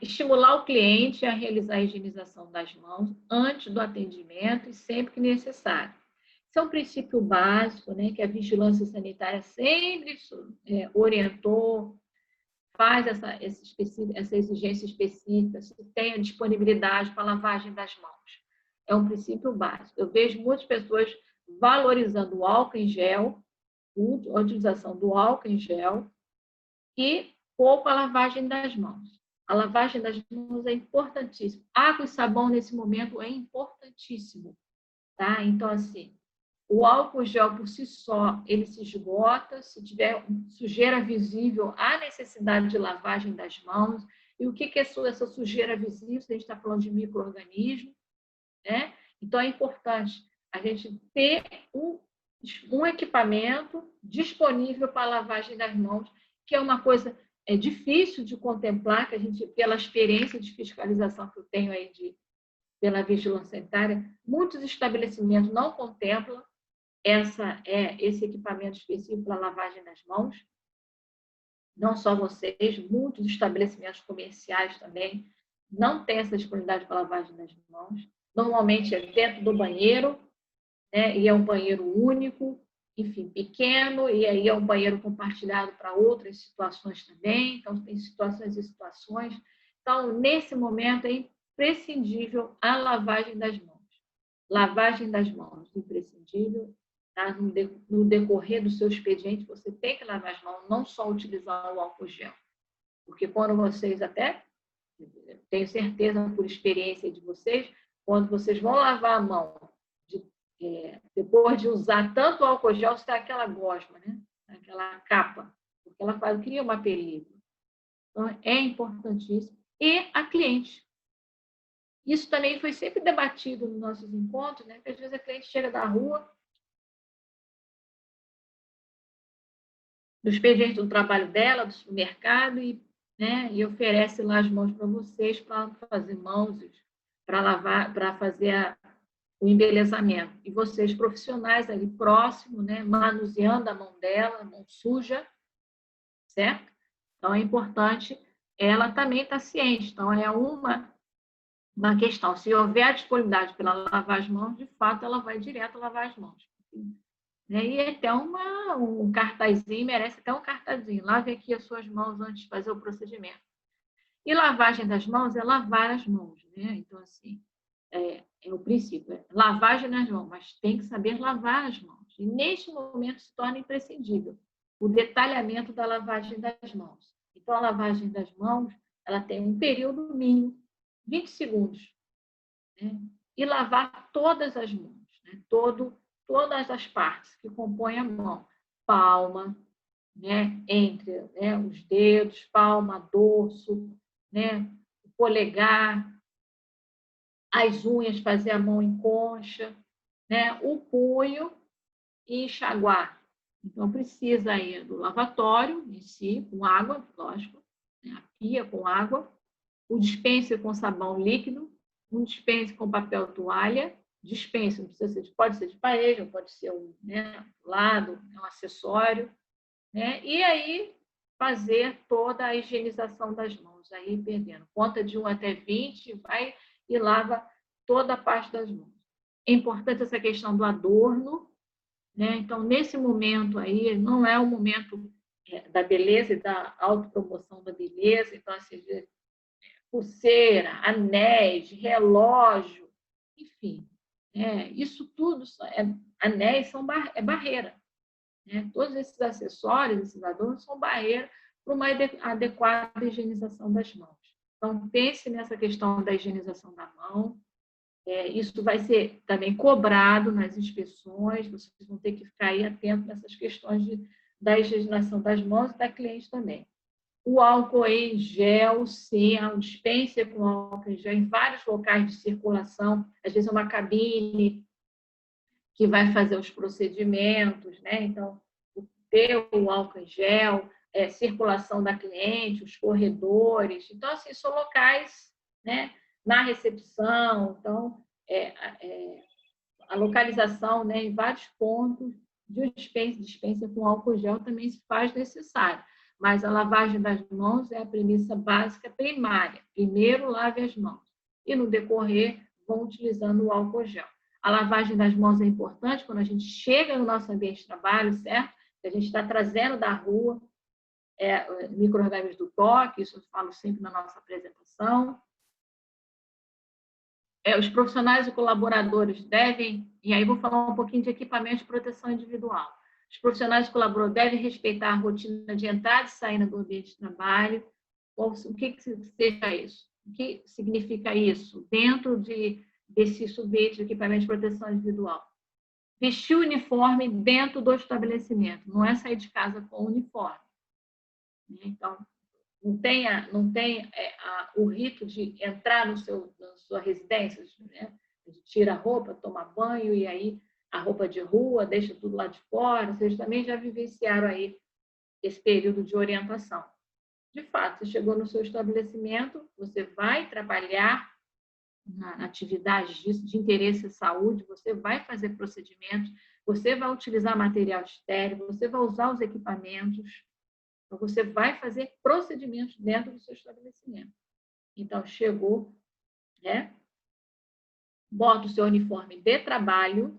Estimular o cliente a realizar a higienização das mãos antes do atendimento e sempre que necessário. Isso é um princípio básico, né, que a vigilância sanitária sempre orientou, faz essa exigência específica, se tem a disponibilidade para a lavagem das mãos. É um princípio básico. Eu vejo muitas pessoas valorizando o álcool em gel, a utilização do álcool em gel e pouco a lavagem das mãos. A lavagem das mãos é importantíssima. Água e sabão, nesse momento, é importantíssimo. Tá? Então, assim, o álcool gel por si só, ele se esgota, se tiver sujeira visível, há necessidade de lavagem das mãos. E o que é essa sujeira visível? A gente está falando de micro-organismos, né? Então, é importante a gente ter um equipamento disponível para a lavagem das mãos, que é uma coisa difícil de contemplar, que a gente, pela experiência de fiscalização que eu tenho aí pela vigilância sanitária, muitos estabelecimentos não contemplam esse equipamento específico para lavagem das mãos. Não só vocês, muitos estabelecimentos comerciais também não têm essa disponibilidade para lavagem das mãos. Normalmente é dentro do banheiro, né? E é um banheiro único, enfim, pequeno, e aí é um banheiro compartilhado para outras situações também. Então, tem situações e situações. Então, nesse momento, é imprescindível a lavagem das mãos. Lavagem das mãos, imprescindível. Tá? No decorrer do seu expediente, você tem que lavar as mãos, não só utilizar o álcool gel. Porque quando vocês até, tenho certeza por experiência de vocês, quando vocês vão lavar a mão, depois de usar tanto álcool gel, está aquela gosma, né? Aquela capa, porque ela cria uma película. Então, é importantíssimo. E a cliente. Isso também foi sempre debatido nos nossos encontros, né? Porque às vezes a cliente chega da rua, do expediente do trabalho dela, do supermercado, né? E oferece lá as mãos para vocês para fazer mãos, para lavar, para fazer o embelezamento. E vocês, profissionais ali próximo, né? Manuseando a mão dela, a mão suja, certo? Então, é importante ela também estar ciente. Então, é uma questão. Se houver a disponibilidade para ela lavar as mãos, de fato, ela vai direto lavar as mãos. E até um cartazinho, merece até um cartazinho. Lave aqui as suas mãos antes de fazer o procedimento. E lavagem das mãos é lavar as mãos, né? Então, assim, é o princípio. Lavagem das mãos, mas tem que saber lavar as mãos. E, neste momento, se torna imprescindível o detalhamento da lavagem das mãos. Então, a lavagem das mãos, ela tem um período mínimo, 20 segundos. Né? E lavar todas as mãos, né? Todas as partes que compõem a mão. Palma, né? Entre, né? Os dedos, palma, dorso, né? O polegar, as unhas, fazer a mão em concha, né? O punho e enxaguar. Então, precisa aí do lavatório em si, com água, lógico, né? A pia com água, o dispenser com sabão líquido, um dispenser com papel toalha, dispenser, não precisa ser, pode ser de parede, pode ser né, lado, um acessório, né? E aí fazer toda a higienização das mãos, aí perdendo. Conta de 1 até 20, vai e lava toda a parte das mãos. É importante essa questão do adorno, né? Então, nesse momento aí, não é o momento da beleza e da autopromoção da beleza, então, assim, pulseira, anéis, relógio, enfim, isso tudo, anéis são barreira, né? Todos esses acessórios, esses adornos, são barreira para uma adequada higienização das mãos. Então, pense nessa questão da higienização da mão. Isso vai ser também cobrado nas inspeções, vocês vão ter que ficar aí atentos nessas questões da higienização das mãos e da cliente também. O álcool em gel, sim, a dispensa com álcool em gel em vários locais de circulação, às vezes é uma cabine que vai fazer os procedimentos, né? Então, ter o álcool em gel, circulação da cliente, os corredores. Então, assim, são locais, né, na recepção. Então, a localização, né, em vários pontos de dispensa com álcool em gel também se faz necessário. Mas a lavagem das mãos é a premissa básica primária. Primeiro, lave as mãos. E, no decorrer, vão utilizando o álcool gel. A lavagem das mãos é importante quando a gente chega no nosso ambiente de trabalho, certo? A gente está trazendo da rua micro-organismos do toque, isso eu falo sempre na nossa apresentação. Os profissionais e colaboradores devem, e aí vou falar um pouquinho de equipamento de proteção individual. Os profissionais e colaboradores devem respeitar a rotina de entrada e saída do ambiente de trabalho. O que seja isso? O que significa isso dentro desse subjetivo de equipamento de proteção individual? Vestir o uniforme dentro do estabelecimento, não é sair de casa com o uniforme. Então, não tem o rito de entrar na sua residência, né? A gente tira a roupa, toma banho e aí a roupa de rua, deixa tudo lá de fora. Vocês também já vivenciaram aí esse período de orientação. De fato, você chegou no seu estabelecimento, você vai trabalhar na atividade de interesse à saúde, você vai fazer procedimentos, você vai utilizar material estéril, você vai usar os equipamentos, então você vai fazer procedimentos dentro do seu estabelecimento. Então, chegou, né? Bota o seu uniforme de trabalho,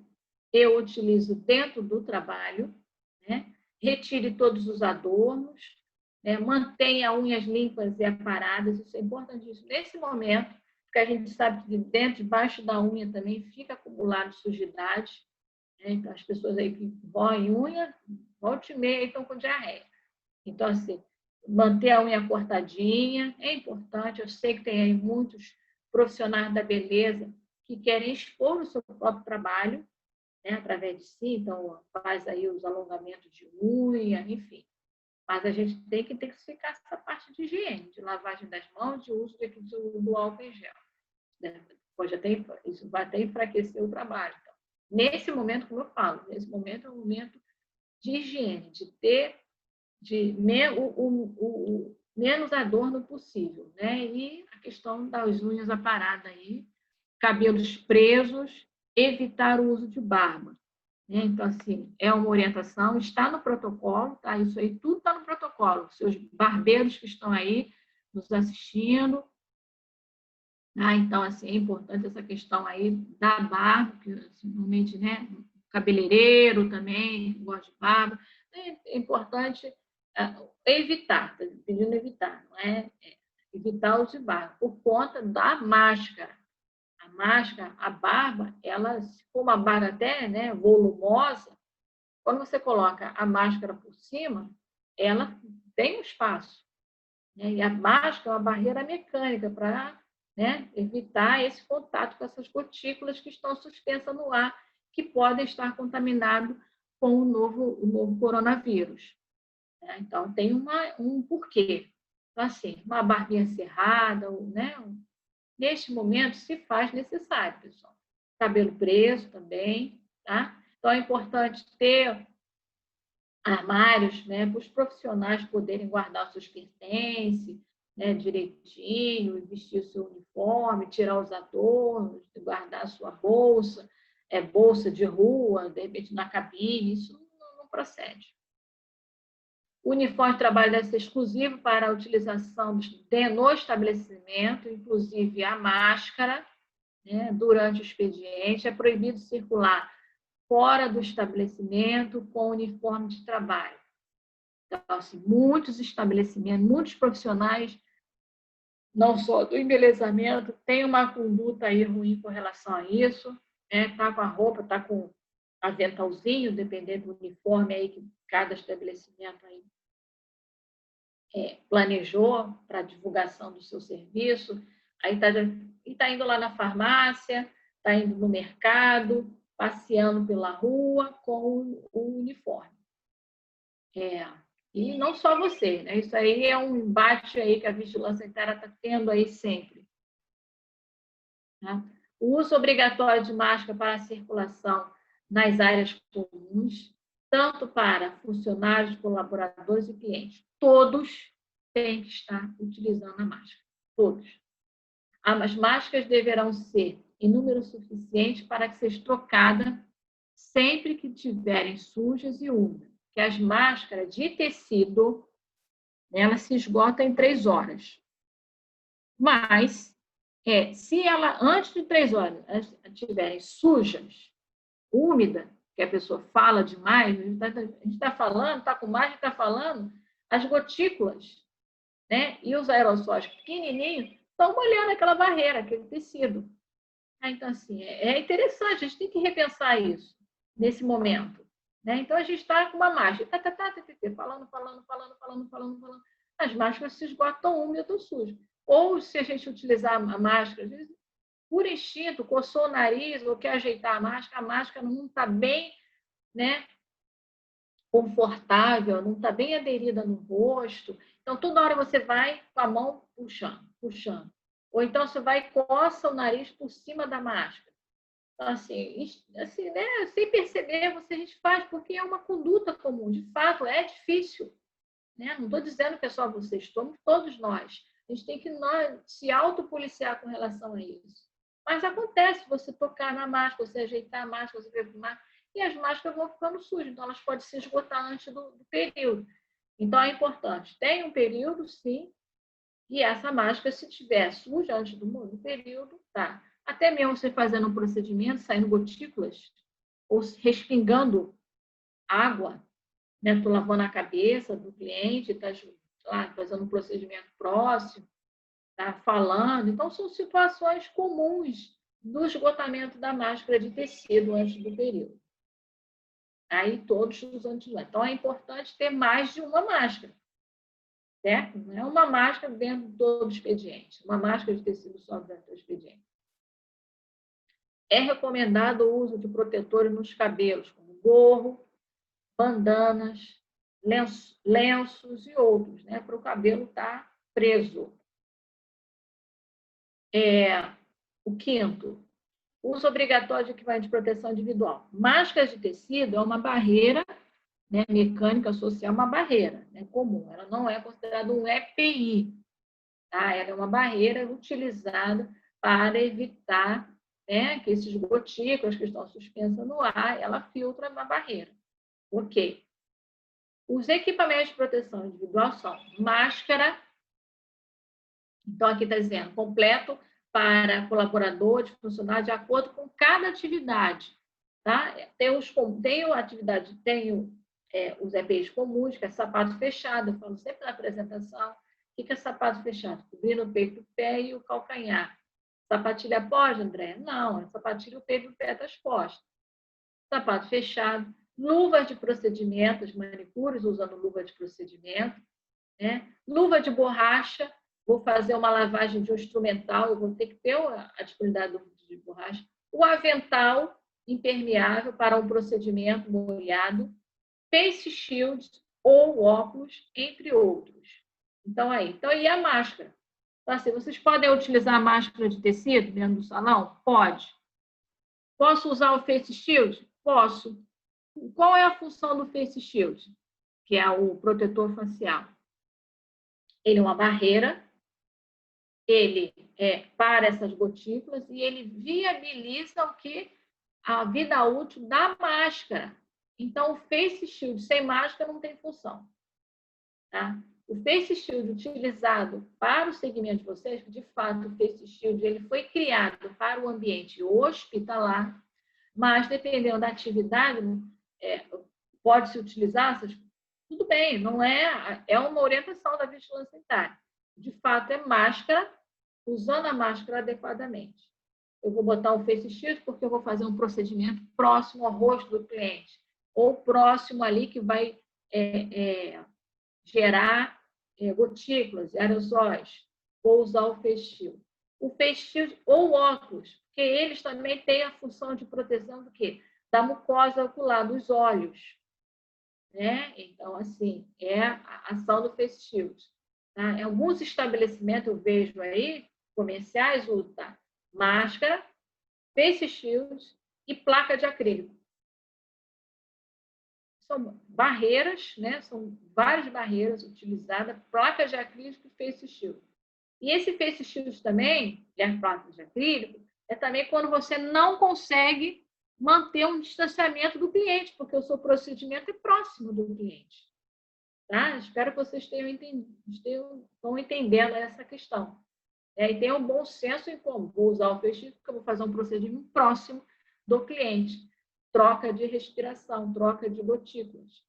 eu utilizo dentro do trabalho, né? Retire todos os adornos, né? Mantenha unhas limpas e aparadas, isso é importantíssimo. Nesse momento, porque a gente sabe que dentro, debaixo da unha também fica acumulado sujidade, né? Então, as pessoas aí que roem unha, volte e meia, estão com diarreia. Então, assim, manter a unha cortadinha é importante. Eu sei que tem aí muitos profissionais da beleza que querem expor o seu próprio trabalho, né, através de si, então faz aí os alongamentos de unha, enfim. Mas a gente tem que intensificar essa parte de higiene, de lavagem das mãos, de uso do álcool em gel. Isso vai até enfraquecer o trabalho. Então, nesse momento, como eu falo, nesse momento é um momento de higiene, de ter o menos adorno possível, né? E a questão das unhas aparadas aí, cabelos presos, evitar o uso de barba, né? Então, assim, é uma orientação, está no protocolo, tá? Isso aí tudo está no protocolo. Seus barbeiros que estão aí nos assistindo, tá? Então, assim, é importante essa questão aí da barba, que assim, normalmente, né? Cabeleireiro também, gosta de barba. É importante evitar, está pedindo evitar, não é? Evitar o de barba, por conta da máscara. A máscara, a barba, ela, se for uma barba até, né, volumosa, quando você coloca a máscara por cima, ela tem um espaço, né? E a máscara é uma barreira mecânica para, né, evitar esse contato com essas gotículas que estão suspensas no ar, que podem estar contaminadas com o novo coronavírus. Então, tem um porquê. Então, assim, uma barbinha cerrada, né? Neste momento, se faz necessário, pessoal. Cabelo preso também, tá? Então, é importante ter armários, né, para os profissionais poderem guardar os seus pertences, né, direitinho, vestir o seu uniforme, tirar os adornos, guardar a sua bolsa, bolsa de rua, de repente na cabine, isso não procede. O uniforme de trabalho deve ser exclusivo para a utilização no estabelecimento, inclusive a máscara, né, durante o expediente. É proibido circular fora do estabelecimento com uniforme de trabalho. Então, assim, muitos estabelecimentos, muitos profissionais, não só do embelezamento, têm uma conduta aí ruim com relação a isso, né? Tá com a roupa, tá com aventalzinho, dependendo do uniforme aí que cada estabelecimento aí planejou para a divulgação do seu serviço. Aí está indo lá na farmácia, está indo no mercado, passeando pela rua com o uniforme. E não só você, né? Isso aí é um embate aí que a vigilância sanitária está tendo aí sempre. Tá? O uso obrigatório de máscara para a circulação nas áreas comuns, tanto para funcionários, colaboradores e clientes. Todos têm que estar utilizando a máscara. Todos. As máscaras deverão ser em número suficiente para que seja trocada sempre que estiverem sujas e úmidas. Que as máscaras de tecido, elas se esgotam em 3 horas. Mas, se ela, antes de 3 horas, estiverem sujas, úmida, que a pessoa fala demais, a gente está falando, está com máscara, está falando, as gotículas, né, e os aerossóis pequenininhos estão molhando aquela barreira, aquele tecido. Então, assim, é interessante, a gente tem que repensar isso nesse momento. Né? Então, a gente está com uma máscara, falando. As máscaras se esgotam úmidas ou sujas. Ou, se a gente utilizar a máscara, às vezes, por instinto, coçou o nariz ou quer ajeitar a máscara não está bem, né, confortável, não está bem aderida no rosto. Então, toda hora você vai com a mão puxando. Ou então você vai e coça o nariz por cima da máscara. Então, assim, né, sem perceber, a gente faz, porque é uma conduta comum. De fato, é difícil. Né? Não estou dizendo que é só vocês, somos todos nós. A gente tem que se autopoliciar com relação a isso. Mas acontece você tocar na máscara, você ajeitar a máscara, você perfumar, e as máscaras vão ficando sujas, então elas podem se esgotar antes do período. Então é importante, tem um período, sim, e essa máscara, se estiver suja antes do período, tá. Até mesmo você fazendo um procedimento, saindo gotículas, ou respingando água, né? Estou lavando a cabeça do cliente, está lá fazendo um procedimento próximo, está falando. Então, são situações comuns do esgotamento da máscara de tecido antes do período. Aí, todos usando de lá. Então, é importante ter mais de uma máscara. Certo? Não é uma máscara dentro de todo o expediente, uma máscara de tecido só dentro do expediente. É recomendado o uso de protetores nos cabelos, como gorro, bandanas, lenços e outros, né, para o cabelo estar preso. O quinto, uso obrigatório de equipamento de proteção individual. Máscaras de tecido é uma barreira, né, mecânica social, uma barreira, né, comum. Ela não é considerada um EPI. Tá? Ela é uma barreira utilizada para evitar, né, que esses gotículas que estão suspensas no ar, ela filtra uma barreira. Ok. Os equipamentos de proteção individual são máscara, então aqui está dizendo, completo para colaboradores, funcionários, de acordo com cada atividade. Tá? Tem os EPIs comuns, que é sapato fechado, eu falo sempre na apresentação. O que é sapato fechado? Cobrindo o peito do pé e o calcanhar. Sapatilha pode, André? Não, é sapatilha o peito do pé das costas. Sapato fechado. Luvas de procedimento, as manicures usando luva de procedimento. Né? Luva de borracha, vou fazer uma lavagem de um instrumental, eu vou ter que ter a disponibilidade de borracha. O avental impermeável para um procedimento molhado. Face shield ou óculos, entre outros. Então, e a máscara? Então, assim, vocês podem utilizar a máscara de tecido dentro do salão? Pode. Posso usar o face shield? Posso. Qual é a função do face shield? Que é o protetor facial. Ele é uma barreira, ele para essas gotículas e ele viabiliza a vida útil da máscara. Então, o face shield sem máscara não tem função. Tá? O Face Shield utilizado para o segmento de vocês, de fato, o Face Shield ele foi criado para o ambiente hospitalar, mas dependendo da atividade, pode-se utilizar, tudo bem, não é uma orientação da vigilância sanitária. De fato, é máscara, usando a máscara adequadamente. Eu vou botar o Face Shield porque eu vou fazer um procedimento próximo ao rosto do cliente, ou próximo ali que vai gerar gotículas, aerosóis. Vou usar o Face Shield. O Face Shield ou óculos, porque eles também têm a função de proteção do quê? Da mucosa ocular, dos olhos. Né? Então, assim, é a ação do Face Shield. Tá? Em alguns estabelecimentos, eu vejo aí, comerciais, usam máscara, Face Shield e placa de acrílico. São barreiras, né? São várias barreiras utilizadas, placas de acrílico e Face Shield. E esse Face Shield também, que é a placa de acrílico, é também quando você não consegue manter um distanciamento do cliente, porque o seu procedimento é próximo do cliente. Tá? Espero que vocês estão entendendo essa questão. E tenham um bom senso em como vou usar o Face Shield, porque eu vou fazer um procedimento próximo do cliente. Troca de respiração, troca de gotículas.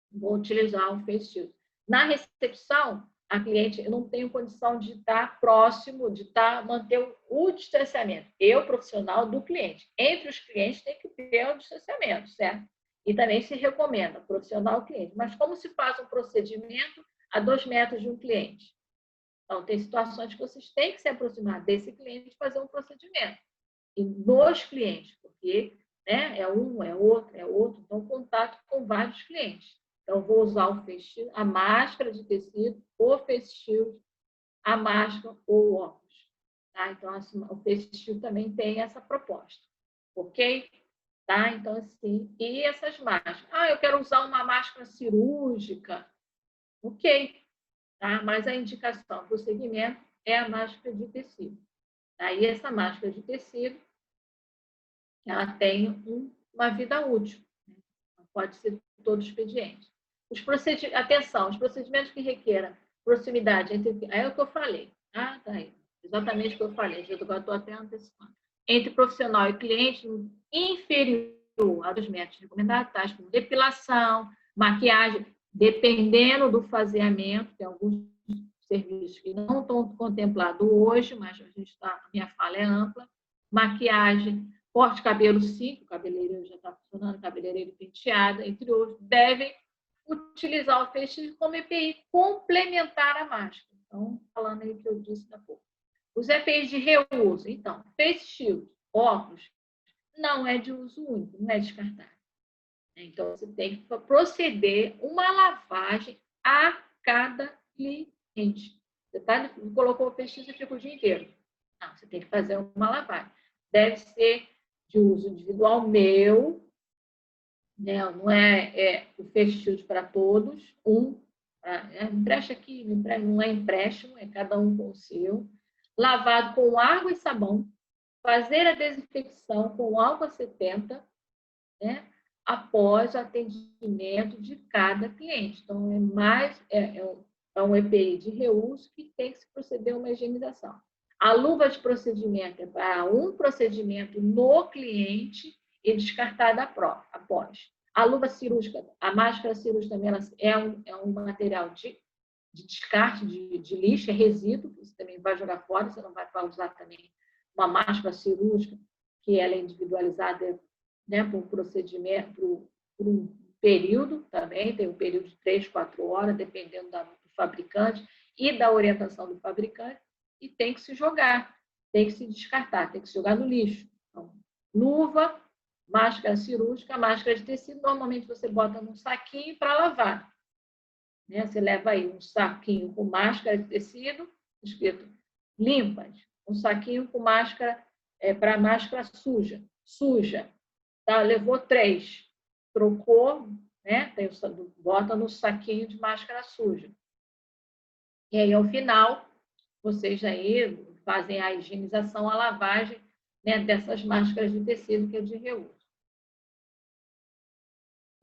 Vou utilizar o Face Shield. Na recepção, a cliente, eu não tenho condição de estar próximo, manter o distanciamento. Eu, profissional do cliente. Entre os clientes tem que ter o distanciamento, certo? E também se recomenda, profissional cliente. Mas como se faz um procedimento a 2 metros de um cliente? Então, tem situações que vocês têm que se aproximar desse cliente e fazer um procedimento. E dos clientes, porque né, é um, é outro, então contato com vários clientes. Então, vou usar o Face Shield, a máscara de tecido, o Face Shield, a máscara ou o óculos. Tá? Então, assim, o Face Shield também tem essa proposta. Ok? Tá? Então, assim, e essas máscaras? Eu quero usar uma máscara cirúrgica. Ok. Tá? Mas a indicação para o segmento é a máscara de tecido. Aí, essa máscara de tecido, ela tem uma vida útil. Né? Pode ser todo expediente. Atenção, os procedimentos que requeram proximidade entre... É o que eu falei. Tá aí. Exatamente o que eu falei. Eu estou até antecipando. Entre profissional e cliente, inferior a 2 metros recomendados, tais como depilação, maquiagem, dependendo do faseamento, tem alguns serviços que não estão contemplados hoje, mas a minha fala é ampla, maquiagem, corte de cabelo, sim, o cabeleireiro já está funcionando, cabeleireiro penteado, entre outros, devem utilizar o Face Shield como EPI complementar a máscara. Então, falando aí o que eu disse há pouco. Os EPIs de reuso, então, Face Shield, óculos, não é de uso único, não é descartável. Então, você tem que proceder uma lavagem a cada cliente. Você colocou o Face Shield e fica o dia inteiro. Não, você tem que fazer uma lavagem. Deve ser de uso individual meu, né? Não é o Face Shield para todos, empresta aqui, não é empréstimo, é cada um com o seu. Lavado com água e sabão, fazer a desinfecção com álcool 70, né? Após o atendimento de cada cliente. Então, é um EPI de reuso que tem que se proceder a uma higienização. A luva de procedimento é para um procedimento no cliente e descartada após. A luva cirúrgica, a máscara cirúrgica também é um material de descarte de lixo, é resíduo, você também vai jogar fora, você não vai usar também uma máscara cirúrgica, que ela é individualizada, né, por um procedimento, por um período também, tem um período de 3, 4 horas, dependendo do fabricante e da orientação do fabricante, e tem que se jogar, tem que se descartar, tem que se jogar no lixo. Então, luva, máscara cirúrgica, máscara de tecido, normalmente você bota num saquinho para lavar. Né? Você leva aí um saquinho com máscara de tecido, escrito limpas, um saquinho com máscara para máscara suja. Tá? Levou 3, trocou, né? Bota no saquinho de máscara suja. E aí, ao final, vocês aí fazem a higienização, a lavagem, né, dessas máscaras de tecido que é de reuso.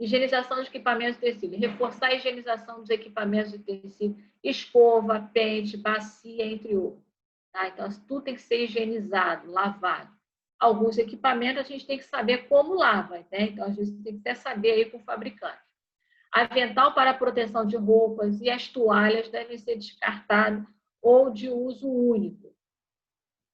Higienização dos equipamentos de tecido. Reforçar a higienização dos equipamentos de tecido. Escova, pente, bacia, entre outros. Tá? Então, tudo tem que ser higienizado, lavado. Alguns equipamentos a gente tem que saber como lava. Né? Então, a gente tem que até saber aí com o fabricante. Avental para proteção de roupas e as toalhas devem ser descartados ou de uso único.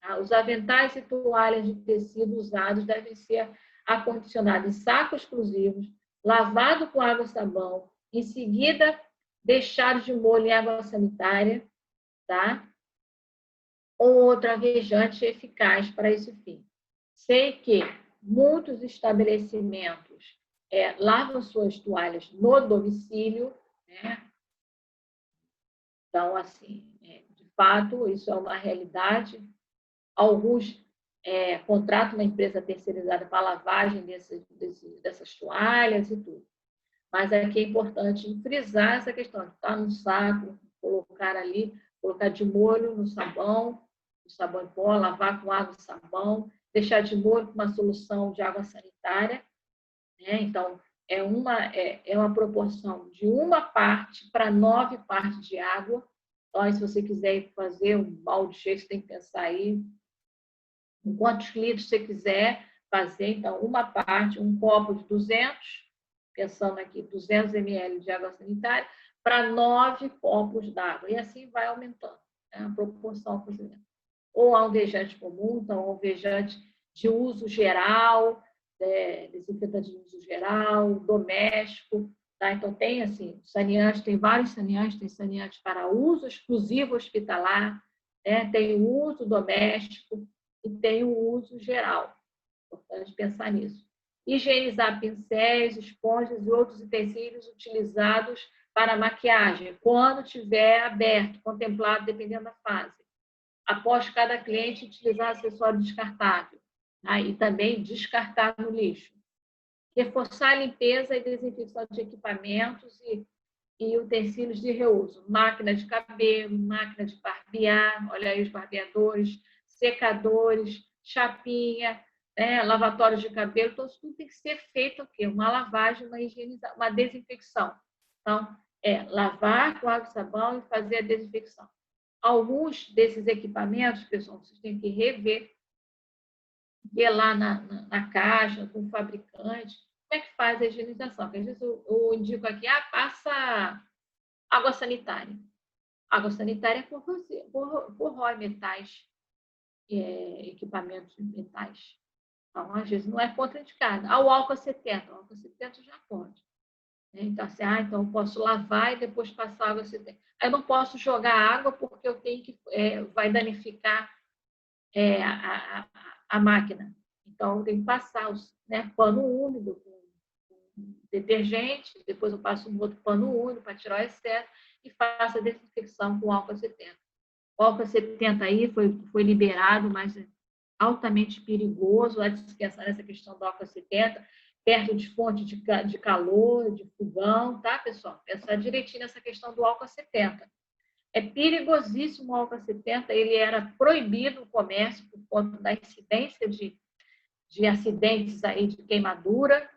Tá? Os aventais e toalhas de tecido usados devem ser acondicionados em sacos exclusivos, lavados com água e sabão, em seguida deixados de molho em água sanitária, tá? Ou outro alvejante eficaz para esse fim. Sei que muitos estabelecimentos lavam suas toalhas no domicílio, né? Então, assim, de fato, isso é uma realidade. Alguns contratam uma empresa terceirizada para a lavagem dessas toalhas e tudo. Mas aqui é importante frisar essa questão de estar no saco, colocar ali, colocar de molho no sabão em pó, lavar com água e sabão, deixar de molho com uma solução de água sanitária. Né? Então, é uma proporção de 1 parte para 9 partes de água. Então, se você quiser fazer um balde cheio, você tem que pensar aí em quantos litros você quiser fazer. Então, 1 parte, um copo de 200, pensando aqui, 200 ml de água sanitária, para 9 copos d'água. E assim vai aumentando, né, a proporção do cozimento. Ou alvejante comum, então alvejante de uso geral, desinfetante de uso geral, doméstico. Tá? Então, tem assim, saneante, tem vários saneantes, tem saneante para uso exclusivo hospitalar, né? Tem o uso doméstico e tem o uso geral. Importante pensar nisso. Higienizar pincéis, esponjas e outros utensílios utilizados para maquiagem, quando tiver aberto, contemplado, dependendo da fase. Após cada cliente, utilizar acessório descartável, tá? E também descartar no lixo. Reforçar a limpeza e desinfecção de equipamentos e utensílios de reuso. Máquina de cabelo, máquina de barbear, olha aí os barbeadores, secadores, chapinha, lavatórios de cabelo. Então, isso tudo tem que ser feito o quê? Uma lavagem, uma higienização, uma desinfecção. Então, lavar com água e sabão e fazer a desinfecção. Alguns desses equipamentos, pessoal, vocês têm que rever, ver lá na caixa, com o fabricante, como é que faz a higienização. Porque às vezes eu indico aqui, passa água sanitária. Água sanitária corrói metais, equipamentos metais. Então, às vezes, não é contraindicado. O álcool 70. O álcool 70 já pode. Então, assim, então eu posso lavar e depois passar água 70. Eu não posso jogar água porque eu tenho que vai danificar a máquina. Então, eu tenho que passar pano úmido com detergente, depois eu passo um outro pano úmido para tirar o excesso e faço a desinfecção com álcool 70. O álcool 70 aí foi liberado, mas é altamente perigoso. Há de se pensar nessa questão do álcool 70, perto de fonte de calor, de fogão, tá, pessoal? Pensar direitinho nessa questão do álcool 70. É perigosíssimo o álcool 70, ele era proibido no comércio por conta da incidência de acidentes aí de queimadura.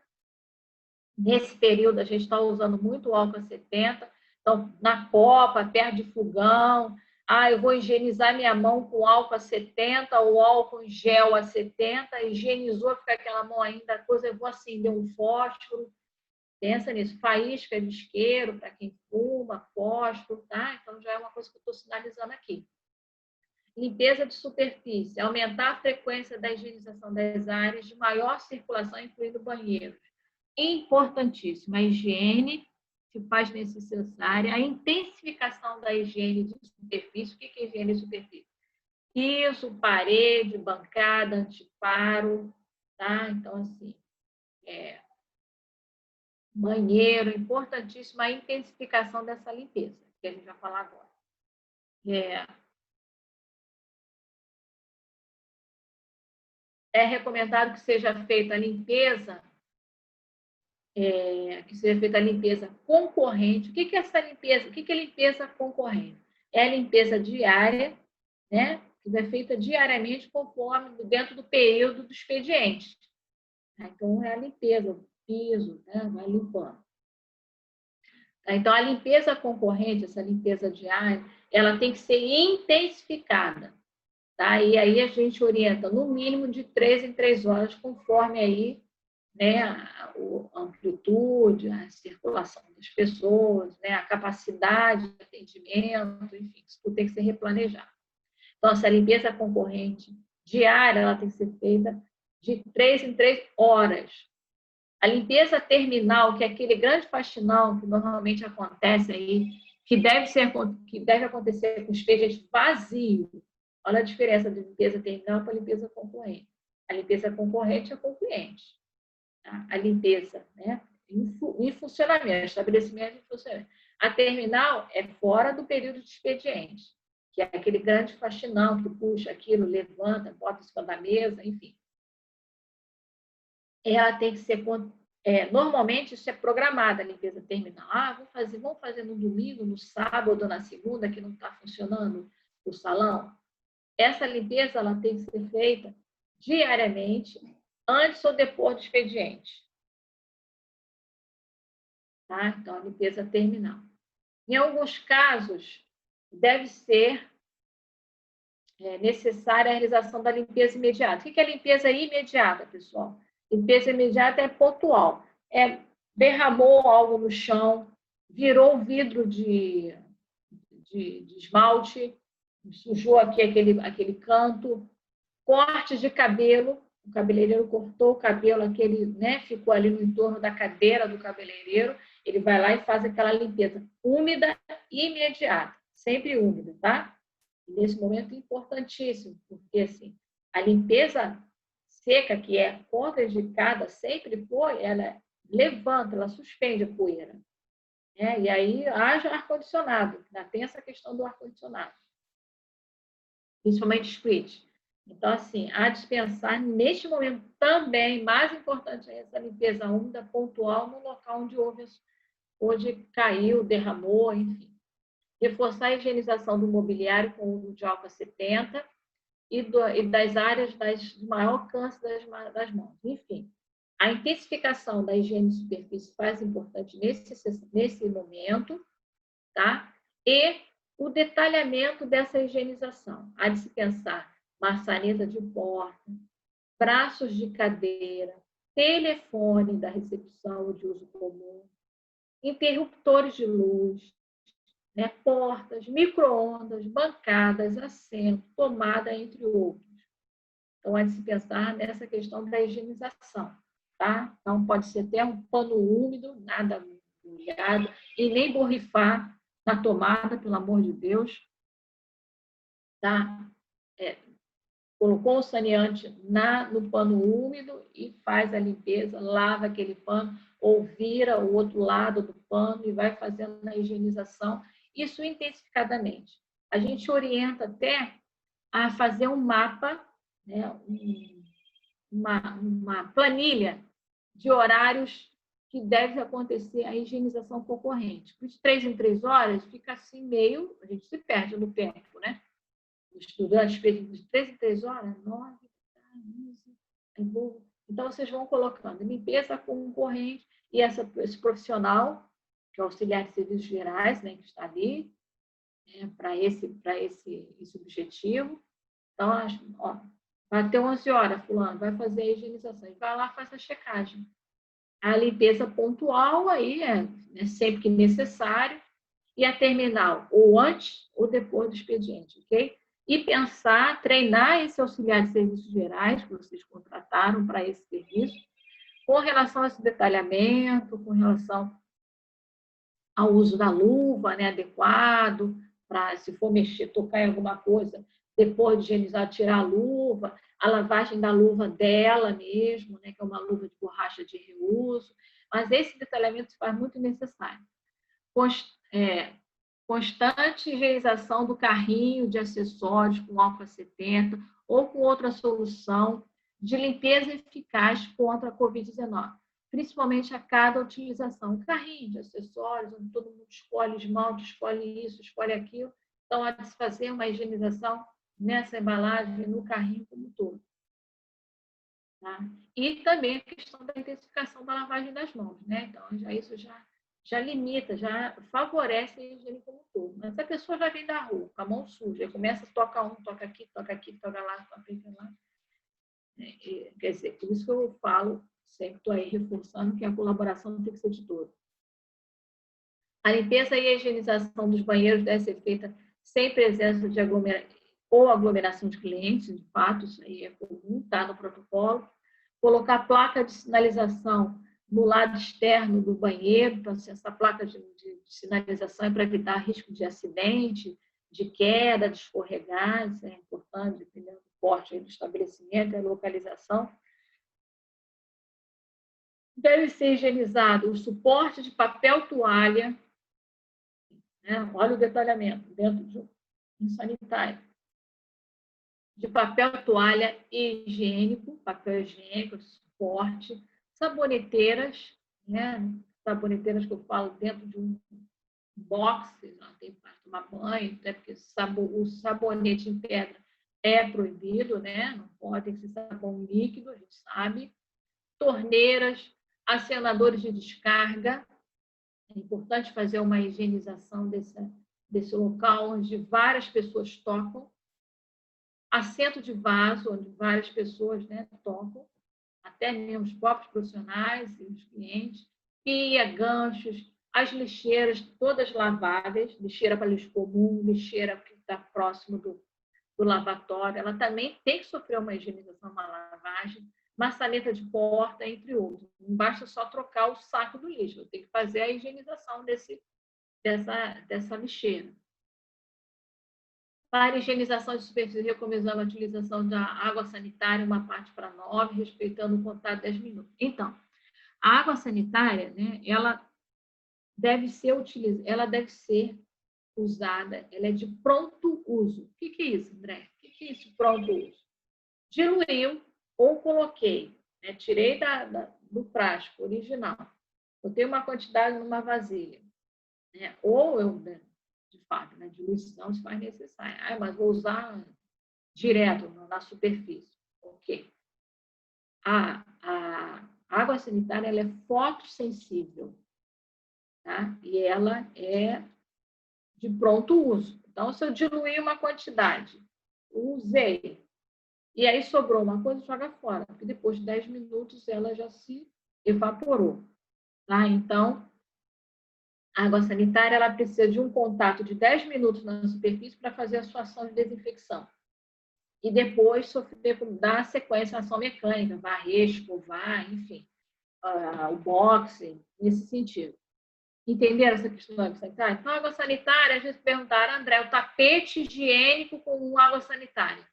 Nesse período, a gente está usando muito o álcool 70. Então, na copa, perto de fogão, eu vou higienizar minha mão com álcool a 70 ou álcool em gel a 70, higienizou, fica aquela mão ainda, eu vou acender um fósforo. Pensa nisso, faísca de isqueiro para quem fuma, fósforo, tá? Então já é uma coisa que eu estou sinalizando aqui. Limpeza de superfície, aumentar a frequência da higienização das áreas de maior circulação, incluindo banheiros. Importantíssimo, a higiene se faz necessária, a intensificação da higiene de superfície. O que é higiene de superfície? Piso, parede, bancada, anteparo, tá? Então, assim, banheiro, importantíssima a intensificação dessa limpeza, que a gente vai falar agora. É recomendado que seja feita a limpeza, concorrente. O que é essa limpeza? O que é limpeza concorrente? É a limpeza diária, né? Que é feita diariamente conforme dentro do período do expediente. Então, é a limpeza. piso, né? Vai limpando. Então, a limpeza concorrente, essa limpeza diária, ela tem que ser intensificada. Tá? E aí a gente orienta no mínimo de 3 em 3 horas, conforme aí, né, a amplitude, a circulação das pessoas, né, a capacidade de atendimento, enfim, isso tudo tem que ser replanejado. Então, essa limpeza concorrente diária, ela tem que ser feita de 3 em 3 horas. A limpeza terminal, que é aquele grande faxinão que normalmente acontece aí, que deve acontecer com expediente vazio. Olha a diferença de limpeza terminal para limpeza concorrente. A limpeza concorrente é com o cliente. Tá? A limpeza, né, em funcionamento, estabelecimento em funcionamento. A terminal é fora do período de expediente, que é aquele grande faxinão que puxa aquilo, levanta, bota em cima da mesa, enfim. Ela tem que ser... normalmente, isso é programado, a limpeza terminal. Vamos fazer no domingo, no sábado ou na segunda, que não está funcionando o salão. Essa limpeza ela tem que ser feita diariamente, antes ou depois do expediente. Tá? Então, a limpeza terminal. Em alguns casos, deve ser necessária a realização da limpeza imediata. O que é limpeza imediata, pessoal? Limpeza imediata é pontual. Derramou algo no chão, virou um vidro de esmalte, sujou aqui aquele canto, corte de cabelo, o cabeleireiro cortou o cabelo, aquele, né, ficou ali no entorno da cadeira do cabeleireiro, ele vai lá e faz aquela limpeza úmida e imediata, sempre úmida, tá? Nesse momento importantíssimo, porque assim, a limpeza seca, que é contraindicada, sempre foi, ela levanta, ela suspende a poeira. Né? E aí haja ar-condicionado, ainda tem essa questão do ar-condicionado, principalmente split. Então, assim, a dispensar, neste momento também, mais importante é essa limpeza úmida, pontual, no local onde caiu, derramou, enfim. Reforçar a higienização do mobiliário com o uso de álcool 70 e das áreas de maior alcance das mãos. Enfim, a intensificação da higiene de superfície faz importante nesse momento, tá? E o detalhamento dessa higienização. Há de se pensar maçaneta de porta, braços de cadeira, telefone da recepção ou de uso comum, interruptores de luz, né, portas, micro-ondas, bancadas, assento, tomada, entre outros. Então, é de se pensar nessa questão da higienização, tá? Então, pode ser até um pano úmido, nada molhado, e nem borrifar na tomada, pelo amor de Deus, tá? Colocou o saneante no pano úmido e faz a limpeza, lava aquele pano, ou vira o outro lado do pano e vai fazendo a higienização, isso intensificadamente. A gente orienta até a fazer um mapa, né, uma planilha de horários que deve acontecer a higienização concorrente. De 3 em 3 horas, fica assim meio, a gente se perde no tempo, né? Os estudantes, de 3 em 3 horas, 9, 11, então, vocês vão colocando limpeza concorrente e esse profissional, que é o auxiliar de serviços gerais, né, que está ali, para esse objetivo. Então, bateu 11 horas, fulano, vai fazer a higienização. E vai lá, faz a checagem. A limpeza pontual aí é sempre que necessário. E a terminal, ou antes ou depois do expediente, ok? E pensar, treinar esse auxiliar de serviços gerais que vocês contrataram para esse serviço, com relação a esse detalhamento, com relação ao uso da luva, né, adequado, para, se for mexer, tocar em alguma coisa, depois de higienizar, tirar a luva, a lavagem da luva dela mesmo, né, que é uma luva de borracha de reuso. Mas esse detalhamento se faz muito necessário. Constante higienização do carrinho de acessórios com álcool 70 ou com outra solução de limpeza eficaz contra a Covid-19, principalmente a cada utilização. Carrinho de acessórios, onde todo mundo escolhe esmalte, escolhe isso, escolhe aquilo. Então, há de se fazer uma higienização nessa embalagem, no carrinho como um todo. Tá? E também a questão da intensificação da lavagem das mãos, né? Então, isso já limita, já favorece a higiene como um todo. Mas a pessoa já vem da rua, com a mão suja, aí começa a tocar toca aqui, toca lá, toca lá. Quer dizer, por isso que eu falo, sempre estou aí reforçando que a colaboração tem que ser de todos. A limpeza e a higienização dos banheiros deve ser feita sem presença de aglomeração de clientes, de fato, isso aí é comum, está no protocolo. Colocar placa de sinalização no lado externo do banheiro, então, assim, essa placa de sinalização é para evitar risco de acidente, de queda, de escorregar, isso é importante, dependendo do porte do estabelecimento, a localização. Deve ser higienizado o suporte de papel toalha, né? Olha o detalhamento, dentro de um sanitário. De papel toalha higiênico, papel higiênico, de suporte, saboneteiras, né? Saboneteiras que eu falo dentro de um box, não tem para tomar banho, né? Porque o sabonete em pedra é proibido, né? Não pode ser sabão líquido, a gente sabe. Torneiras, acionadores de descarga. É importante fazer uma higienização desse local onde várias pessoas tocam. Assento de vaso, onde várias pessoas, né, tocam, até mesmo os próprios profissionais e os clientes. Pia, ganchos, as lixeiras todas laváveis, lixeira para lixo comum, lixeira que está próximo do lavatório, ela também tem que sofrer uma higienização, uma lavagem, maçaneta de porta, entre outros. Não basta só trocar o saco do lixo, tem que fazer a higienização dessa lixeira. Para a higienização de superfície, recomendamos a utilização da água sanitária, uma parte para 9, respeitando o contato de 10 minutos. Então, a água sanitária, né, ela deve ser usada, ela é de pronto uso. O que é isso, André? O que é isso, pronto uso? Diluiu ou coloquei, né, tirei do plástico original, botei uma quantidade numa vasilha, né, ou eu, de fato, né, diluição se faz necessária. Mas vou usar direto na superfície. Ok. A água sanitária ela é fotossensível, tá? E ela é de pronto uso. Então, se eu diluir uma quantidade, usei, e aí sobrou uma coisa, joga fora, porque depois de 10 minutos ela já se evaporou. Tá? Então, a água sanitária ela precisa de um contato de 10 minutos na superfície para fazer a sua ação de desinfecção. E depois dar sequência à ação mecânica, varrer, escovar, enfim, o boxe, nesse sentido. Entenderam essa questão da água sanitária? Então, a água sanitária, a gente perguntaram, André, o tapete higiênico com água sanitária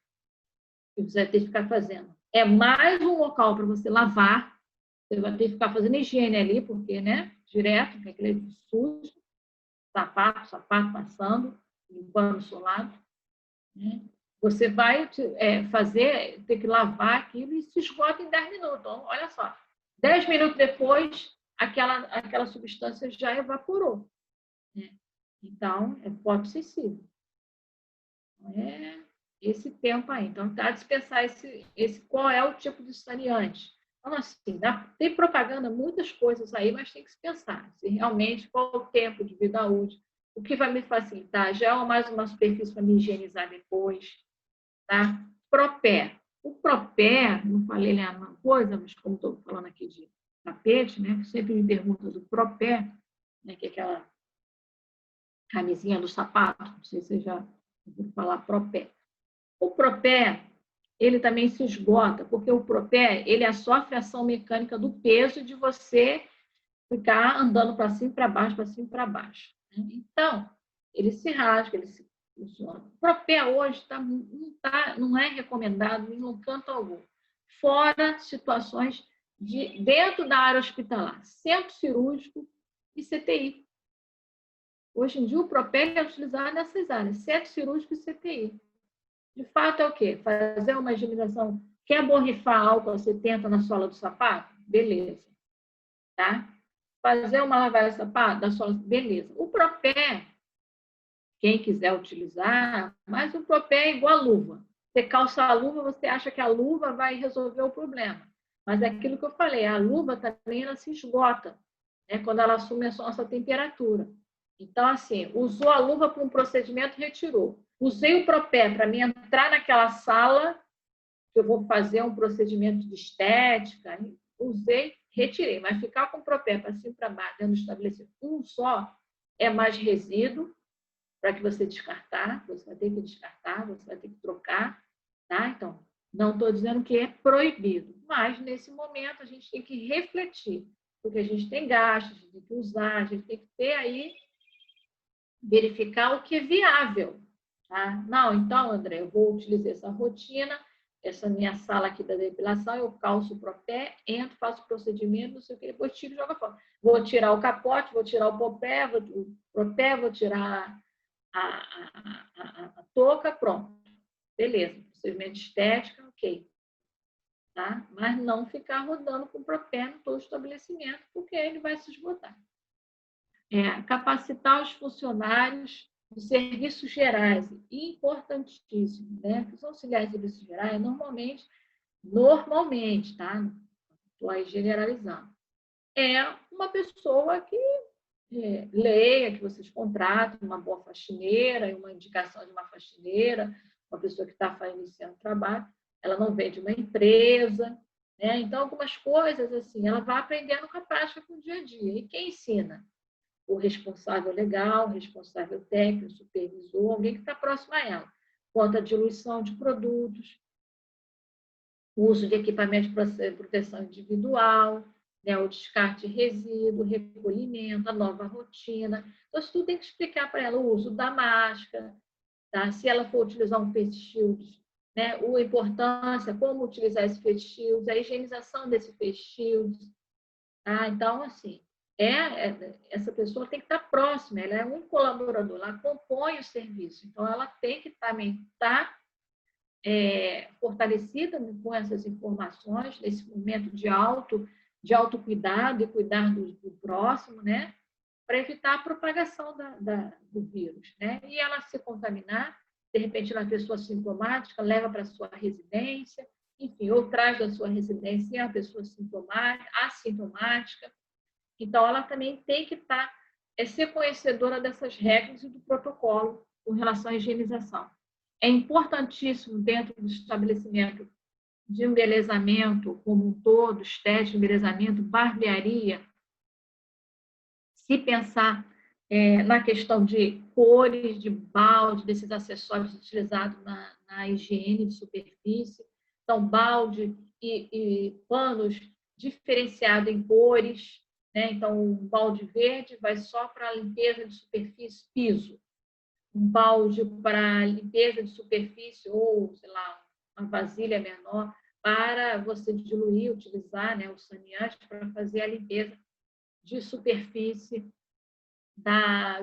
que você vai ter que ficar fazendo. É mais um local para você lavar, você vai ter que ficar fazendo higiene ali, porque, né, direto, que é aquele sujo, sapato passando, limpando o solado, né? Você vai ter que lavar aquilo e se esgota em 10 minutos. Então, olha só, 10 minutos depois, aquela substância já evaporou. Né? Então, é fotossensível. É esse tempo aí. Então, tá a dispensar qual é o tipo de saneante. Então, assim, tem propaganda, muitas coisas aí, mas tem que se pensar se realmente qual o tempo de vida útil, o que vai me facilitar, já é mais uma superfície para me higienizar depois. Tá? Propé. O propé, não falei lá uma coisa, mas como estou falando aqui de tapete, né? Sempre me pergunta do propé, né? Que é aquela camisinha do sapato, não sei se você já ouviu falar propé. O propé, ele também se esgota, porque o propé, ele sofre a ação mecânica do peso de você ficar andando para cima e para baixo, para cima e para baixo. Então, ele se rasga, ele se funciona. O propé hoje não é recomendado em canto algum, fora situações dentro da área hospitalar, centro cirúrgico e CTI. Hoje em dia, o propé é utilizado nessas áreas, centro cirúrgico e CTI. De fato, é o quê? Fazer uma higienização. Quer borrifar álcool 70 na sola do sapato? Beleza. Tá? Fazer uma lavagem de sapato da sola? Beleza. O propé, quem quiser utilizar, mas o propé é igual a luva. Você calça a luva, você acha que a luva vai resolver o problema. Mas é aquilo que eu falei, a luva também ela se esgota, né, quando ela assume a nossa temperatura. Então, assim, usou a luva para um procedimento, retirou. Usei o Propé para me entrar naquela sala, que eu vou fazer um procedimento de estética, usei, retirei. Mas ficar com o Propé para cima e para baixo, dentro do estabelecimento, um só, é mais resíduo para que você descartar, você vai ter que descartar, você vai ter que trocar, tá? Então, não estou dizendo que é proibido, mas nesse momento a gente tem que refletir, porque a gente tem gastos, a gente tem que usar, a gente tem que ter aí, verificar o que é viável, tá? Não, então, André, eu vou utilizar essa rotina, essa minha sala aqui da depilação, eu calço o Propé, entro, faço o procedimento, não sei o que, depois tiro e jogo fora. Vou tirar o capote, vou tirar o propé, vou tirar a touca, pronto. Beleza, procedimento de estética, ok. Tá? Mas não ficar rodando com o Propé no todo estabelecimento, porque ele vai se esgotar. Capacitar os funcionários de serviços gerais, importantíssimo, né? Que os auxiliares de serviços gerais, normalmente, tá? Estou aí generalizando, é uma pessoa que leia, que vocês contratem uma boa faxineira, uma indicação de uma faxineira, uma pessoa que está iniciando o trabalho, ela não vem de uma empresa, né? Então, algumas coisas, assim, ela vai aprendendo com a prática, com o dia a dia. E quem ensina? O responsável legal, o responsável técnico, o supervisor, alguém que está próximo a ela. Quanto à diluição de produtos, o uso de equipamento de proteção individual, né, o descarte de resíduo, o recolhimento, a nova rotina. Então, isso tudo tem que explicar para ela o uso da máscara, tá? Se ela for utilizar um face shield, né, a importância, como utilizar esse face shield, a higienização desse face shield. Tá? Então, assim, essa pessoa tem que estar próxima, ela é um colaborador, ela compõe o serviço, então ela tem que também estar fortalecida com essas informações, nesse momento de autocuidado e cuidar do próximo, né? Para evitar a propagação do vírus, né? E ela se contaminar, de repente, uma pessoa sintomática, leva para a sua residência, enfim, ou traz da sua residência a pessoa assintomática. Então, ela também tem que ser conhecedora dessas regras e do protocolo com relação à higienização. É importantíssimo, dentro do estabelecimento de embelezamento como um todo, estética, embelezamento, barbearia, se pensar na questão de cores, de balde, desses acessórios utilizados na higiene de superfície. Então, balde e panos diferenciados em cores, né? Então, um balde verde vai só para limpeza de superfície, piso. Um balde para limpeza de superfície ou, sei lá, uma vasilha menor para você diluir, utilizar, né, o saneante para fazer a limpeza de superfície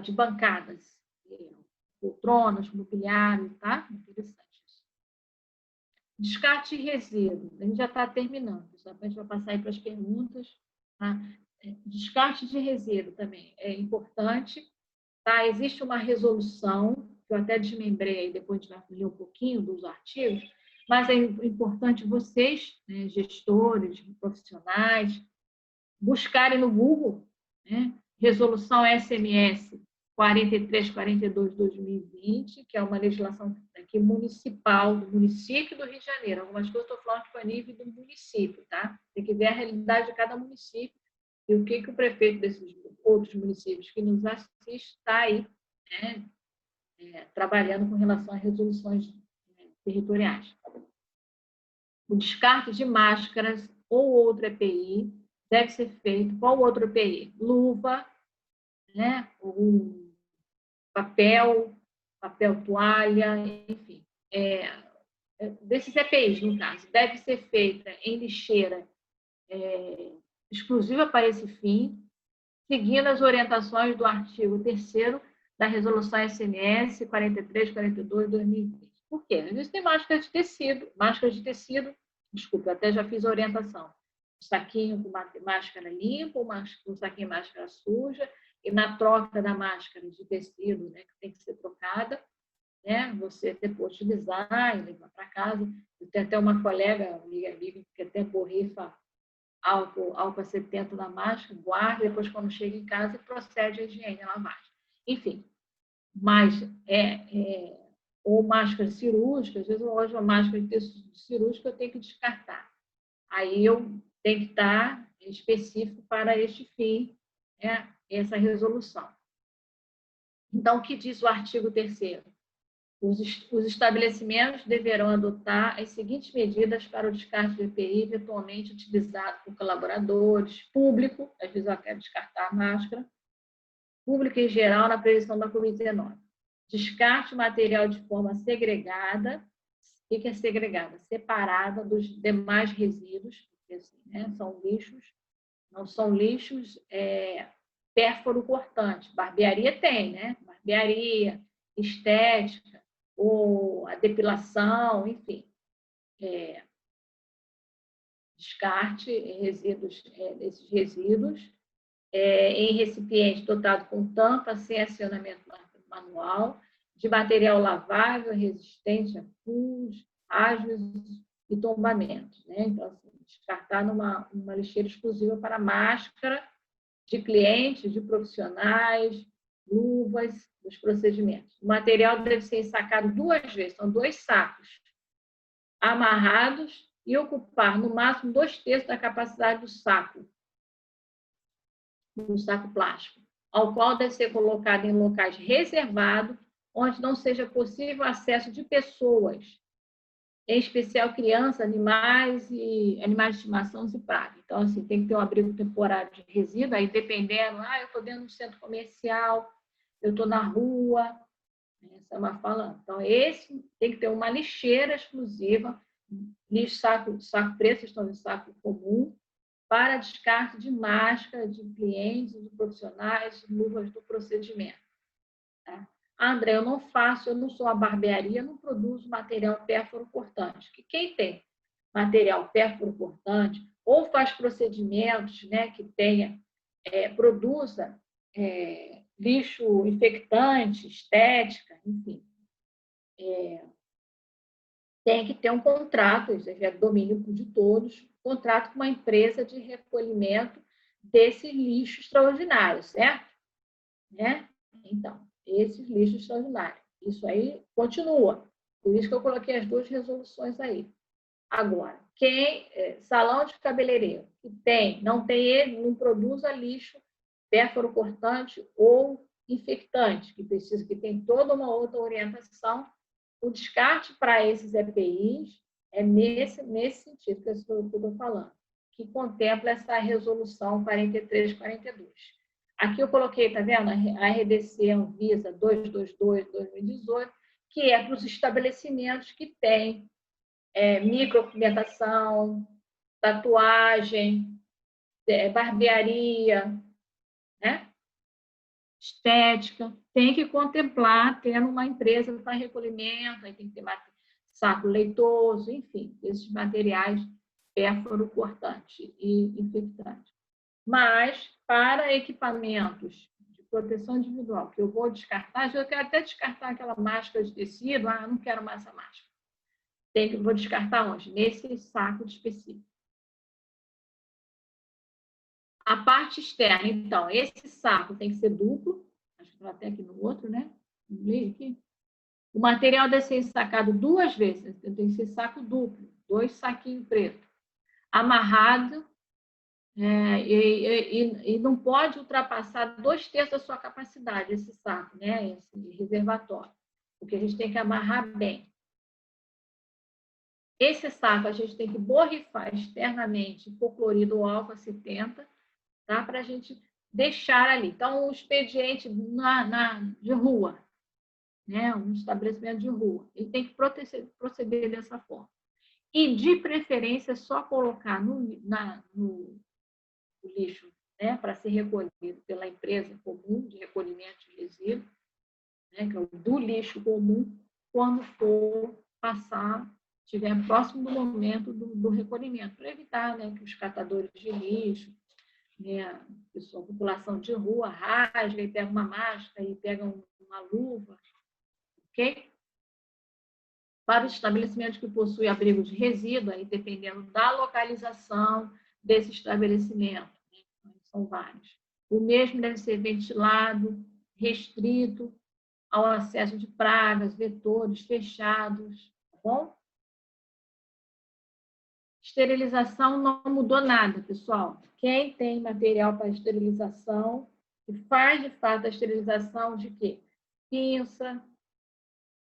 de bancadas, poltronas, mobiliário, tá? Interessante isso. Descarte e resíduo. A gente já está terminando, só a gente vai passar aí para as perguntas. Tá? Descarte de resíduo também é importante. Tá? Existe uma resolução, que eu até desmembrei aí, depois a gente vai ler um pouquinho dos artigos, mas é importante vocês, né, gestores, profissionais, buscarem no Google, né, Resolução SMS 4342/2020, que é uma legislação aqui municipal, do município do Rio de Janeiro. Algumas coisas eu estou falando que foi a nível do município, tá? Tem que ver a realidade de cada município e o que o prefeito desses outros municípios que nos assiste está aí, né, trabalhando com relação a resoluções territoriais. O descarte de máscaras ou outro EPI deve ser feito. Qual outro EPI? Luva, né? O papel toalha, enfim. Desses EPIs, no caso, deve ser feita em lixeira exclusiva para esse fim, seguindo as orientações do artigo 3º da Resolução SMS 4342/2020. Por quê? Às vezes tem máscaras de tecido, desculpa, até já fiz a orientação. Um saquinho com máscara limpa, um saquinho de máscara suja, e na troca da máscara de tecido, né, que tem que ser trocada, né, você depois utilizar e levar para casa. Eu tenho até uma colega, amiga, que até borrifa álcool a 70 na máscara, guarda, depois quando chega em casa procede a higiene, a lavagem. Enfim, mas ou máscara cirúrgica, às vezes eu uso uma máscara de tecido cirúrgico, eu tenho que descartar. Aí eu tenho que estar específico para este fim, né, essa resolução. Então, o que diz o artigo 3º? Os estabelecimentos deverão adotar as seguintes medidas para o descarte de EPI eventualmente utilizado por colaboradores, público, às vezes eu quero descartar a máscara, público em geral na prevenção da Covid-19. Descarte material de forma segregada. O que é segregada? Separada dos demais resíduos, porque assim, né, são lixos, não são lixos pérforo cortante. Barbearia tem, né? Barbearia, estética, ou a depilação, enfim. Descarte desses resíduos em recipiente dotado com tampa, sem acionamento manual, de material lavável, resistente a furos, ágios e tombamentos. Né? Então, assim, descartar numa lixeira exclusiva para máscara de clientes, de profissionais, luvas, dos procedimentos. O material deve ser ensacado 2 vezes, são 2 sacos, amarrados e ocupar no máximo 2/3 da capacidade do saco plástico, ao qual deve ser colocado em locais reservados, onde não seja possível acesso de pessoas, em especial crianças, animais de estimação e praga. Então, assim, tem que ter um abrigo temporário de resíduo, aí dependendo, eu estou dentro do centro comercial, eu estou na rua, essa é uma falando. Então, esse tem que ter uma lixeira exclusiva, saco preto, vocês estão em saco comum, para descarte de máscara, de clientes, de profissionais, de luvas do procedimento. Tá? André, eu não sou a barbearia, não produzo material pérforo cortante. Quem tem material pérforo cortante ou faz procedimentos, né, que produza lixo infectante, estética, enfim, tem que ter um contrato, isso é domínio de todos, contrato com uma empresa de recolhimento desse lixo extraordinário, certo? Né? Então, esses lixos extraordinários. Isso aí continua. Por isso que eu coloquei as 2 resoluções aí. Agora, salão de cabeleireiro que não produza lixo pérforo cortante ou infectante, que tem toda uma outra orientação. O descarte para esses EPIs é nesse sentido que eu estou falando, que contempla essa resolução 4342. Aqui eu coloquei, tá vendo? A RDC Anvisa 222/2018, que é para os estabelecimentos que têm micropigmentação, tatuagem, barbearia, né? Estética, tem que contemplar tendo uma empresa para recolhimento, aí tem que ter saco leitoso, enfim, esses materiais pérforo cortante e infectante. Mas, para equipamentos de proteção individual, que eu vou descartar, eu quero até descartar aquela máscara de tecido, não quero mais essa máscara. Vou descartar onde? Nesse saco específico. A parte externa, então, esse saco tem que ser duplo, acho que está até aqui no outro, né? No meio aqui. O material deve ser ensacado 2 vezes, tem que ser saco duplo, 2 saquinhos pretos, amarrado, e não pode ultrapassar 2/3 da sua capacidade, esse saco, né? Esse reservatório, porque a gente tem que amarrar bem. Esse saco a gente tem que borrifar externamente hipoclorito ou álcool 70, tá? Para a gente deixar ali. Então, um expediente de rua, né? Um estabelecimento de rua, ele tem que proceder dessa forma. E, de preferência, só colocar no lixo, né? Para ser recolhido pela empresa comum de recolhimento de resíduos, né? Que é o do lixo comum, quando for estiver próximo do momento do recolhimento, para evitar, né, que os catadores de lixo, né, a população de rua rasga e pega uma máscara e pega uma luva, ok? Para os estabelecimentos que possuem abrigo de resíduo, aí dependendo da localização, desse estabelecimento, né? São vários. O mesmo deve ser ventilado, restrito ao acesso de pragas, vetores, fechados, tá bom? Esterilização não mudou nada, pessoal. Quem tem material para esterilização, que faz de fato a esterilização de quê? Pinça,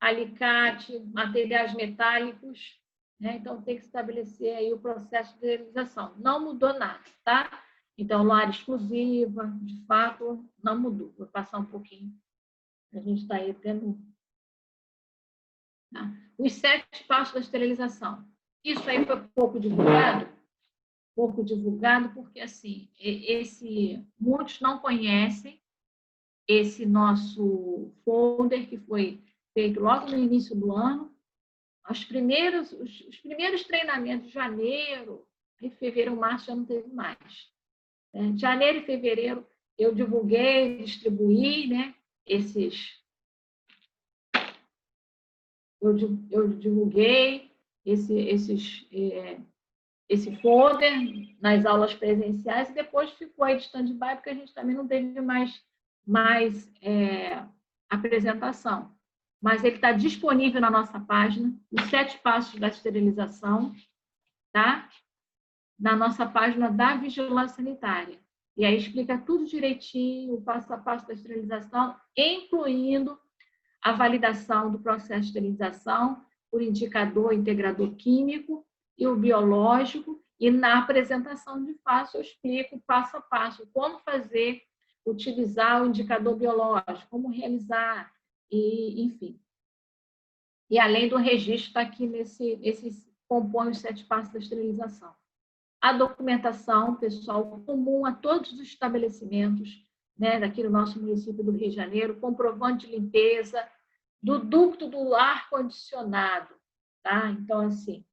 alicate, materiais metálicos, né? Então tem que estabelecer aí o processo de esterilização. Não mudou nada, tá? Então, LOAR exclusiva, de fato, não mudou. Vou passar um pouquinho. A gente está aí tendo... Tá? Os 7 passos da esterilização. Isso aí foi pouco divulgado porque, assim, muitos não conhecem esse nosso folder que foi feito logo no início do ano. Os primeiros treinamentos de janeiro, em fevereiro, março, já não teve mais. Janeiro e fevereiro, eu divulguei, distribuí, né, eu divulguei esse folder nas aulas presenciais e depois ficou aí de stand-by, porque a gente também não teve mais apresentação. Mas ele está disponível na nossa página, os 7 passos da esterilização, tá? Na nossa página da Vigilância Sanitária. E aí explica tudo direitinho, o passo a passo da esterilização, incluindo a validação do processo de esterilização por indicador integrador químico e o biológico, e na apresentação de fácil eu explico passo a passo como fazer, utilizar o indicador biológico, como realizar, e, enfim. E além do registro, está aqui nesses compõe os 7 passos da esterilização. A documentação, pessoal, comum a todos os estabelecimentos, né, daqui no nosso município do Rio de Janeiro, comprovante de limpeza do ducto do ar-condicionado, tá? Então, assim,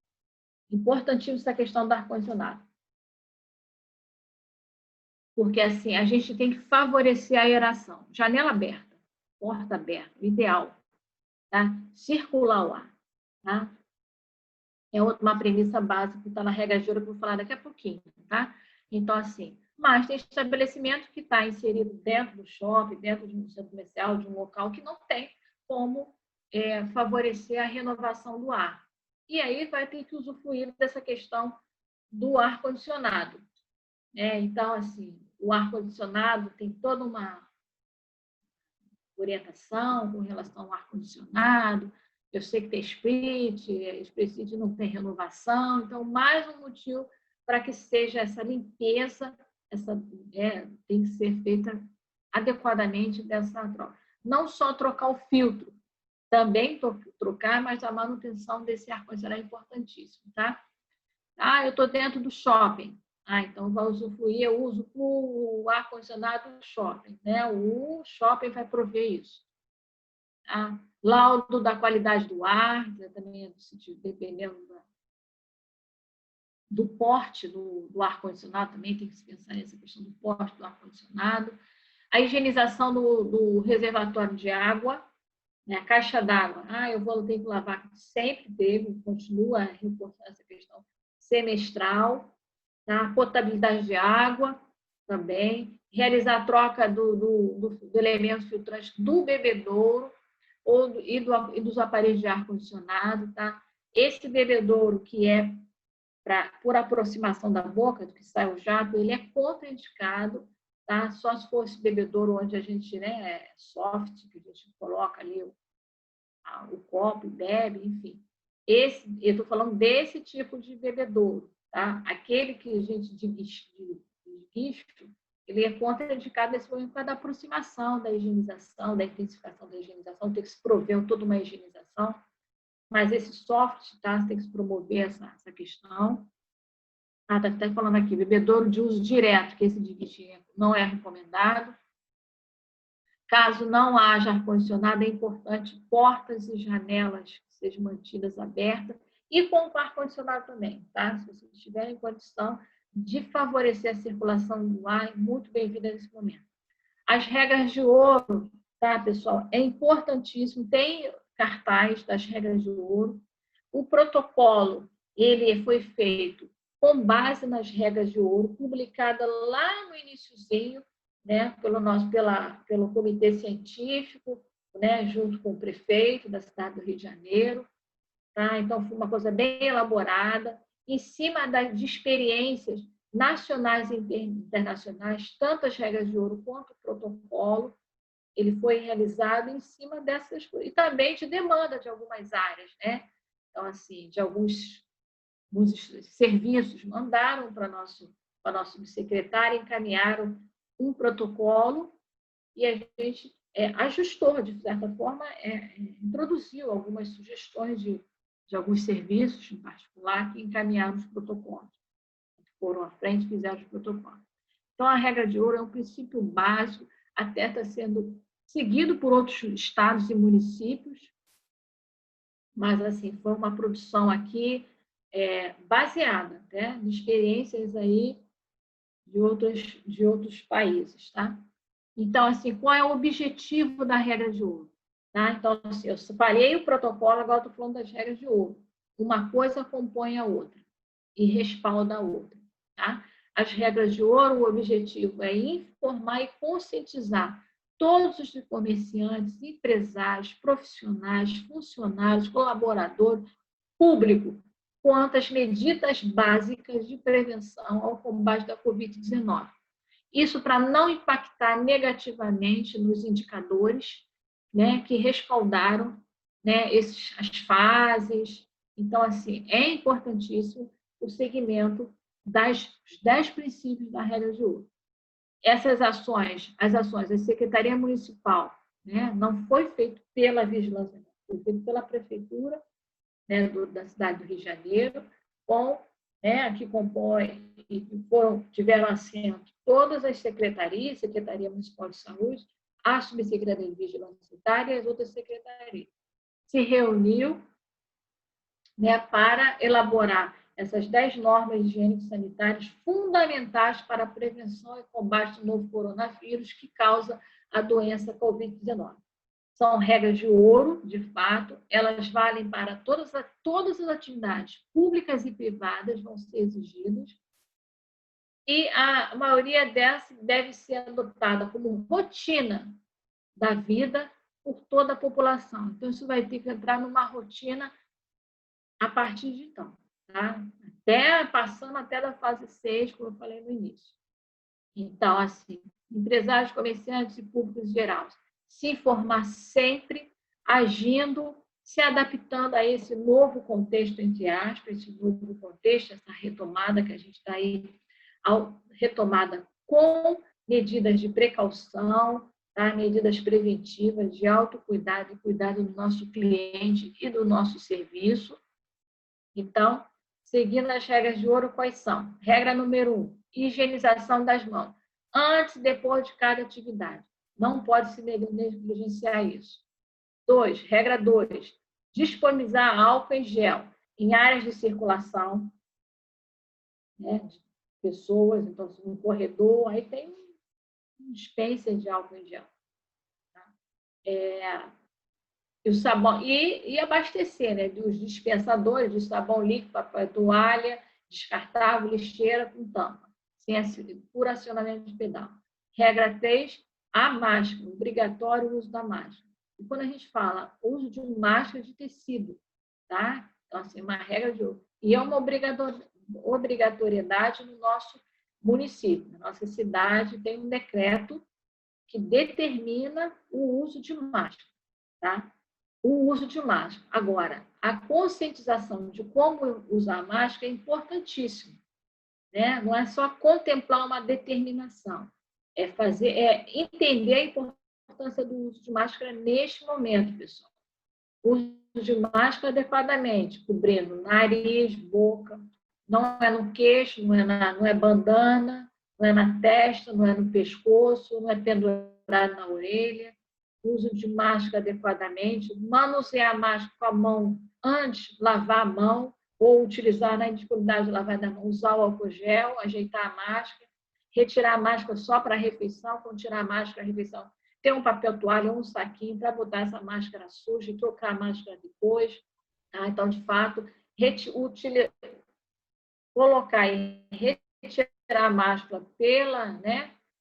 importantíssima essa questão do ar-condicionado. Porque, assim, a gente tem que favorecer a aeração. Janela aberta, porta aberta, ideal, tá? Circular o ar, tá? É uma premissa básica que está na regra de ouro que eu vou falar daqui a pouquinho, tá? Então, assim, mas tem estabelecimento que está inserido dentro do shopping, dentro de um centro comercial, de um local que não tem como favorecer a renovação do ar. E aí vai ter que usufruir dessa questão do ar-condicionado. Então, assim, o ar-condicionado tem toda uma orientação com relação ao ar-condicionado. Eu sei que tem split não tem renovação, então, mais um motivo para que seja essa limpeza, tem que ser feita adequadamente dessa troca. Não só trocar o filtro, também trocar, mas a manutenção desse ar-condicionado é importantíssimo, tá? Eu estou dentro do shopping. Então vai usufruir, eu uso o ar-condicionado do shopping, né? O shopping vai prover isso. Laudo da qualidade do ar, também dependendo do porte do ar-condicionado, também tem que se pensar nessa questão do porte do ar-condicionado. A higienização do reservatório de água, né? A caixa d'água. Eu vou ter que lavar, sempre teve, continua reforçando essa questão semestral. Tá? Potabilidade de água também. Realizar a troca do elemento filtrante do bebedouro e dos aparelhos de ar-condicionado. Tá? Esse bebedouro que é por aproximação da boca, do que sai o jato, ele é contraindicado, tá? Só se fosse bebedouro onde a gente, né, soft, que a gente coloca ali o copo e bebe, enfim. Eu estou falando desse tipo de bebedouro, tá? Aquele que a gente de guicho, ele é contraindicado nesse momento por causa da aproximação da higienização, da intensificação da higienização, tem que se prover toda uma higienização, mas esse soft, tá? Tem que se promover essa questão. Está até falando aqui, bebedouro de uso direto, que esse de guicho não é recomendado. Caso não haja ar-condicionado, é importante portas e janelas que sejam mantidas abertas e com o ar-condicionado também, tá? Se vocês tiverem condição de favorecer a circulação do ar, é muito bem-vinda nesse momento. As regras de ouro, tá, pessoal? É importantíssimo, tem cartaz das regras de ouro. O protocolo, ele foi feito com base nas regras de ouro, publicada lá no iniciozinho, né, pelo comitê científico, né, junto com o prefeito da cidade do Rio de Janeiro. Tá? Então, foi uma coisa bem elaborada, em cima de experiências nacionais e internacionais, tanto as regras de ouro quanto o protocolo. Ele foi realizado em cima dessas coisas. E também de demanda de algumas áreas, né? Então, assim, de alguns serviços mandaram para a nossa subsecretária, encaminharam um protocolo e a gente ajustou, de certa forma, introduziu algumas sugestões de alguns serviços, em particular, que encaminharam os protocolos. Foram à frente e fizeram os protocolos. Então, a regra de ouro é um princípio básico, até está sendo seguido por outros estados e municípios, mas, assim, foi uma produção aqui baseada, né, em experiências aí de outros países, tá? Então, assim, qual é o objetivo da regra de ouro? Tá? Então, assim, eu separei o protocolo, agora estou falando das regras de ouro. Uma coisa compõe a outra e respalda a outra. Tá? As regras de ouro, o objetivo é informar e conscientizar todos os comerciantes, empresários, profissionais, funcionários, colaboradores, público, quanto às medidas básicas de prevenção ao combate da Covid-19. Isso para não impactar negativamente nos indicadores, né, que respaldaram, né, as fases. Então, assim, é importantíssimo o segmento dos 10 princípios da regra de ouro. Essas ações, as ações da Secretaria Municipal, né, não foi feito pela Vigilância, foi feito pela Prefeitura, né, da cidade do Rio de Janeiro, né, que compõe e tiveram assento todas as secretarias, Secretaria Municipal de Saúde, a Subsecretaria de Vigilância Sanitária e as outras secretarias. Se reuniu, né, para elaborar essas 10 normas higiênico-sanitárias fundamentais para a prevenção e combate do novo coronavírus que causa a doença Covid-19. São regras de ouro, de fato, elas valem para todas as atividades públicas e privadas, vão ser exigidas, e a maioria dessas deve ser adotada como rotina da vida por toda a população. Então, isso vai ter que entrar numa rotina a partir de então, tá? Passando até da fase 6, como eu falei no início. Então, assim, empresários, comerciantes e públicos em geral, se informar sempre, agindo, se adaptando a esse novo contexto, entre aspas, esse novo contexto, essa retomada que a gente está aí, retomada com medidas de precaução, tá? Medidas preventivas, de autocuidado e cuidado do nosso cliente e do nosso serviço. Então, seguindo as regras de ouro, quais são? Regra número 1, higienização das mãos, antes e depois de cada atividade. Não pode se negligenciar isso. 2, regra 2, disponibilizar álcool em gel em áreas de circulação, né, de pessoas, então, no corredor, aí tem um dispenser de álcool em gel. Tá? E o sabão, e abastecer, né, dos dispensadores de sabão líquido, papel toalha, descartável, lixeira com tampa, por acionamento de pedal. Regra 3, a máscara, obrigatório o uso da máscara. E quando a gente fala uso de máscara de tecido, tá? Então, assim, uma regra de uso. E é uma obrigatoriedade no nosso município. Na nossa cidade tem um decreto que determina o uso de máscara, tá? O uso de máscara. Agora, a conscientização de como usar máscara é importantíssimo, né? Não é só contemplar uma determinação, é entender a importância do uso de máscara neste momento, pessoal. O uso de máscara adequadamente, cobrindo nariz, boca, não é no queixo, não é bandana, não é na testa, não é no pescoço, não é pendurado na orelha. Uso de máscara adequadamente, manusear a máscara com a mão antes, lavar a mão, ou utilizar na indisponibilidade de lavar a mão, usar o álcool gel, ajeitar a máscara, retirar a máscara só para a refeição, quando tirar a máscara, a refeição, ter um papel toalha ou um saquinho para botar essa máscara suja e trocar a máscara depois. Tá? Então, de fato, colocar e retirar a máscara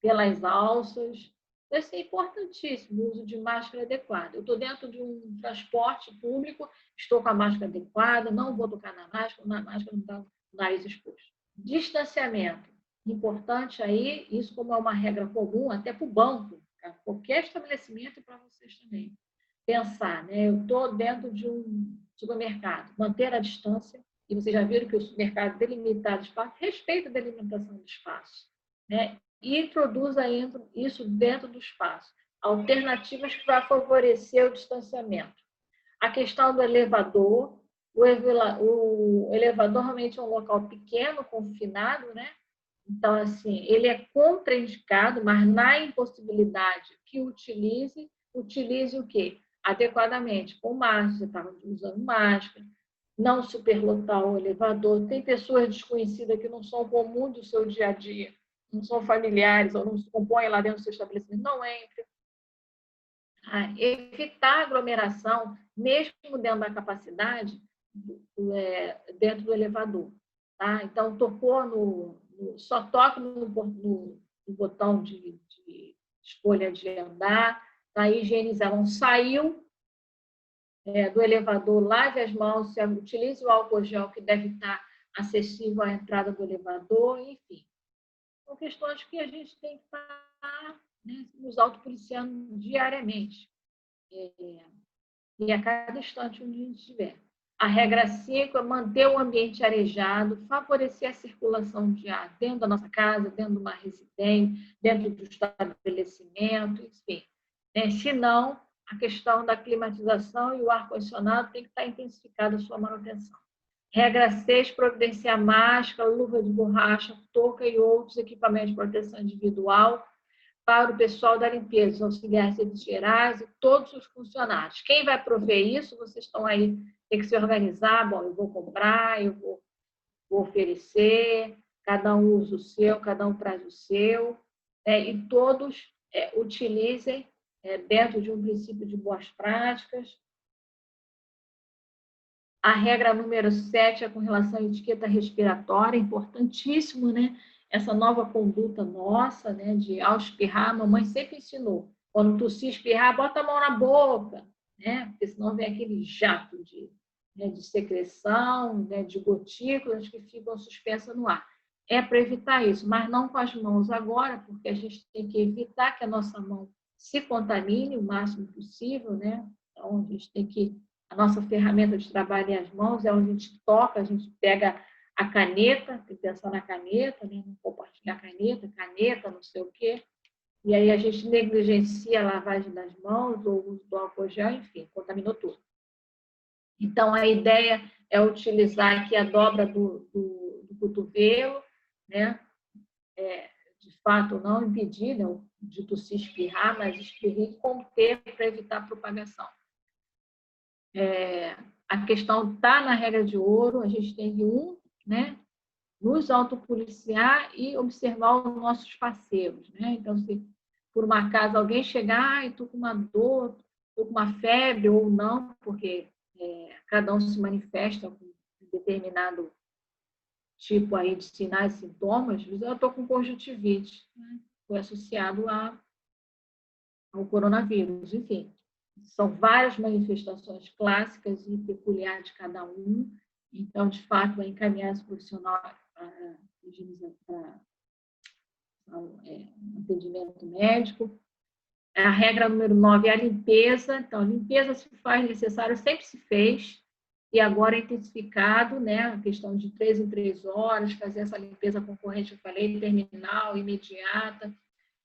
pelas alças. Isso é importantíssimo, o uso de máscara adequada. Eu estou dentro de um transporte público, estou com a máscara adequada, não vou tocar na máscara não está o nariz exposto. Distanciamento. Importante aí, isso como é uma regra comum, até para o banco, para qualquer estabelecimento e para vocês também. Pensar, né? Eu estou dentro de um supermercado, manter a distância, e vocês já viram que o supermercado delimitado espaço, respeita a delimitação do espaço, né? E introduza isso dentro do espaço. Alternativas para favorecer o distanciamento. A questão do elevador. O elevador realmente é um local pequeno, confinado, né? Então, assim, ele é contraindicado, mas na impossibilidade que utilize o quê? Adequadamente, com máscara, você estava usando máscara, não superlotar o elevador. Tem pessoas desconhecidas que não são comuns do seu dia a dia, não são familiares ou não se compõem lá dentro do seu estabelecimento, não entre. Evitar aglomeração, mesmo dentro da capacidade, dentro do elevador. Tá? Então, só toque no botão de escolha de andar, tá? Higienizar. Não saiu do elevador, lave as mãos, utilize o álcool gel que deve estar acessível à entrada do elevador, enfim. São questões que a gente tem que estar, né, nos autopoliciando diariamente. E a cada instante onde a gente estiver. A regra 5 é manter o ambiente arejado, favorecer a circulação de ar dentro da nossa casa, dentro de uma residência, dentro do estabelecimento, enfim. Se não, a questão da climatização e o ar-condicionado tem que estar intensificada a sua manutenção. Regra 6, providenciar máscara, luva de borracha, touca e outros equipamentos de proteção individual para o pessoal da limpeza, os auxiliares gerais e todos os funcionários. Quem vai prover isso, vocês estão aí, tem que se organizar, bom, eu vou comprar, eu vou oferecer, cada um usa o seu, cada um traz o seu, e todos utilizem dentro de um princípio de boas práticas. A regra número 7 é com relação à etiqueta respiratória, importantíssimo, né? Essa nova conduta nossa, né, de ao espirrar, a mamãe sempre ensinou. Quando tossir, espirrar, bota a mão na boca, né? Porque senão vem aquele jato de secreção, né, de gotículas que ficam suspensas no ar. É para evitar isso, mas não com as mãos agora, porque a gente tem que evitar que a nossa mão se contamine o máximo possível, né? Então, a gente tem que... A nossa ferramenta de trabalho é as mãos, é onde a gente toca, a gente pega a caneta, tem que pensar na caneta, né? Não compartilhar caneta, não sei o quê. E aí a gente negligencia a lavagem das mãos, ou o uso do álcool gel, enfim, contaminou tudo. Então, a ideia é utilizar aqui a dobra do cotovelo, né? De fato, não impedir, né, de tossir, espirrar, mas espirrar e conter para evitar a propagação. A questão está na regra de ouro, a gente tem que né, nos autopoliciar e observar os nossos parceiros. Né? Então, se por um acaso alguém chegar, estou com uma dor, estou com uma febre ou não, porque cada um se manifesta com um determinado tipo aí de sinais e sintomas, eu estou com conjuntivite, né? Foi associado ao coronavírus, enfim. São várias manifestações clássicas e peculiares de cada um. Então, de fato, é encaminhar esse profissional para atendimento médico. A regra número 9 é a limpeza. Então, a limpeza se faz necessário, sempre se fez, e agora é intensificado, né? A questão de 3 em 3 horas, fazer essa limpeza concorrente, eu falei, terminal, imediata,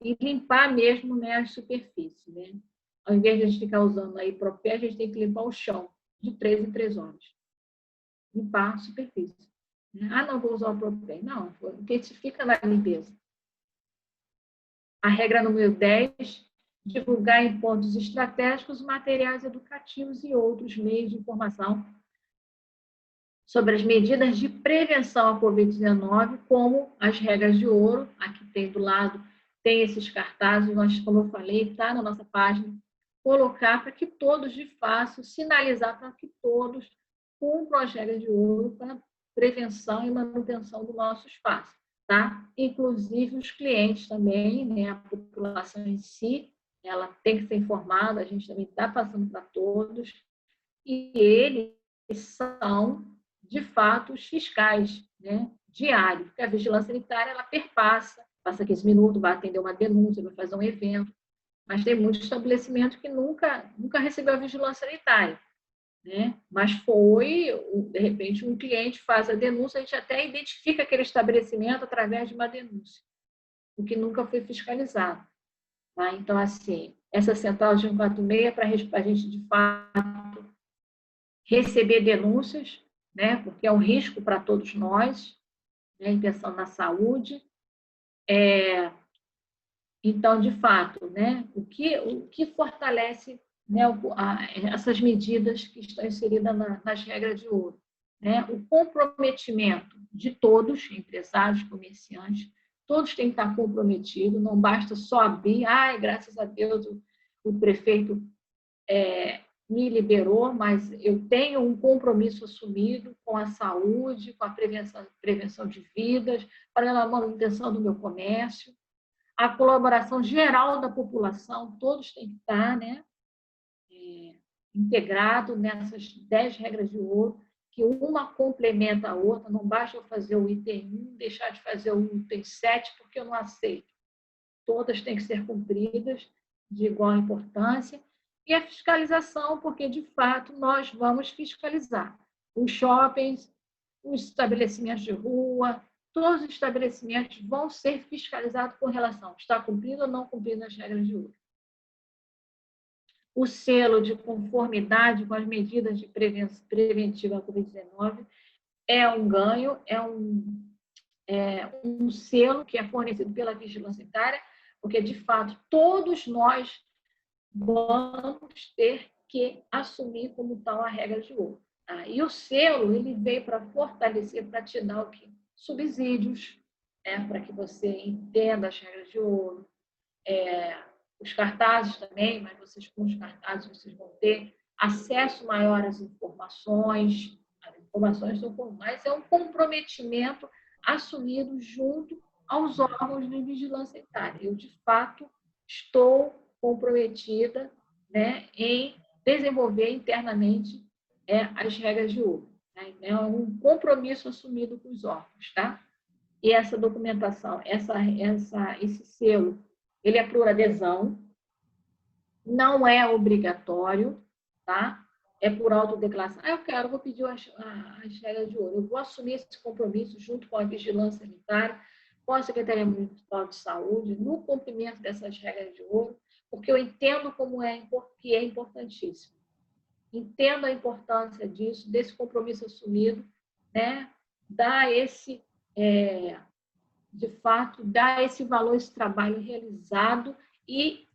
e limpar mesmo, né, as superfícies, né? Ao invés de a gente ficar usando aí propé, a gente tem que limpar o chão de 3 em 3 horas. Limpar a superfície. Não vou usar o propé. Não, intensifica na limpeza. A regra número 10, divulgar em pontos estratégicos materiais educativos e outros meios de informação sobre as medidas de prevenção à Covid-19, como as regras de ouro. Aqui tem do lado, tem esses cartazes, mas, como eu falei, está na nossa página. Colocar para que todos, de fato, sinalizar para que todos cumpram as regras de ouro para prevenção e manutenção do nosso espaço, tá? Inclusive os clientes também, né? A população em si, ela tem que ser informada, a gente também está passando para todos, e eles são, de fato, os fiscais, né? Diários, porque a vigilância sanitária, ela perpassa, passa 15 minutos, vai atender uma denúncia, vai fazer um evento, mas tem muito estabelecimento que nunca recebeu a vigilância sanitária, né? Mas foi, de repente, um cliente faz a denúncia, a gente até identifica aquele estabelecimento através de uma denúncia, o que nunca foi fiscalizado. Tá? Então, assim, essa central de 146 é para a gente, de fato, receber denúncias, né? Porque é um risco para todos nós, né? Pensando na saúde. Então, de fato, né? O que fortalece, né, essas medidas que estão inseridas nas regras de ouro? Né? O comprometimento de todos, empresários, comerciantes, todos têm que estar comprometidos, não basta só abrir, graças a Deus o prefeito me liberou, mas eu tenho um compromisso assumido com a saúde, com a prevenção de vidas, para a manutenção do meu comércio, a colaboração geral da população, todos têm que estar, né, integrados nessas 10 regras de ouro, que uma complementa a outra, não basta eu fazer o item 1, deixar de fazer o item 7, porque eu não aceito. Todas têm que ser cumpridas de igual importância. E a fiscalização, porque, de fato, nós vamos fiscalizar os shoppings, os estabelecimentos de rua, todos os estabelecimentos vão ser fiscalizados com relação está cumprindo ou não cumprindo as regras de ouro. O selo de conformidade com as medidas de preventiva à Covid-19 é um ganho, é um selo que é fornecido pela Vigilância Sanitária, porque, de fato, todos nós vamos ter que assumir como tal a regra de ouro. Tá? E o selo ele veio para fortalecer, para te dar o quê? Subsídios, para que você entenda as regras de ouro, os cartazes também, mas vocês com os cartazes vocês vão ter acesso maior às informações, as informações são mas é um comprometimento assumido junto aos órgãos de vigilância sanitária. Eu, de fato, estou comprometida, né, em desenvolver internamente as regras de ouro. Né? É um compromisso assumido com os órgãos, tá? E essa documentação, esse selo, ele é por adesão, não é obrigatório, tá? É por autodeclaração. Vou pedir as regras de ouro. Eu vou assumir esse compromisso junto com a Vigilância Sanitária, com a Secretaria Municipal de Saúde, no cumprimento dessas regras de ouro, porque eu entendo que é importantíssimo. Entendo a importância disso, desse compromisso assumido, né? De fato, dar esse valor, esse trabalho realizado e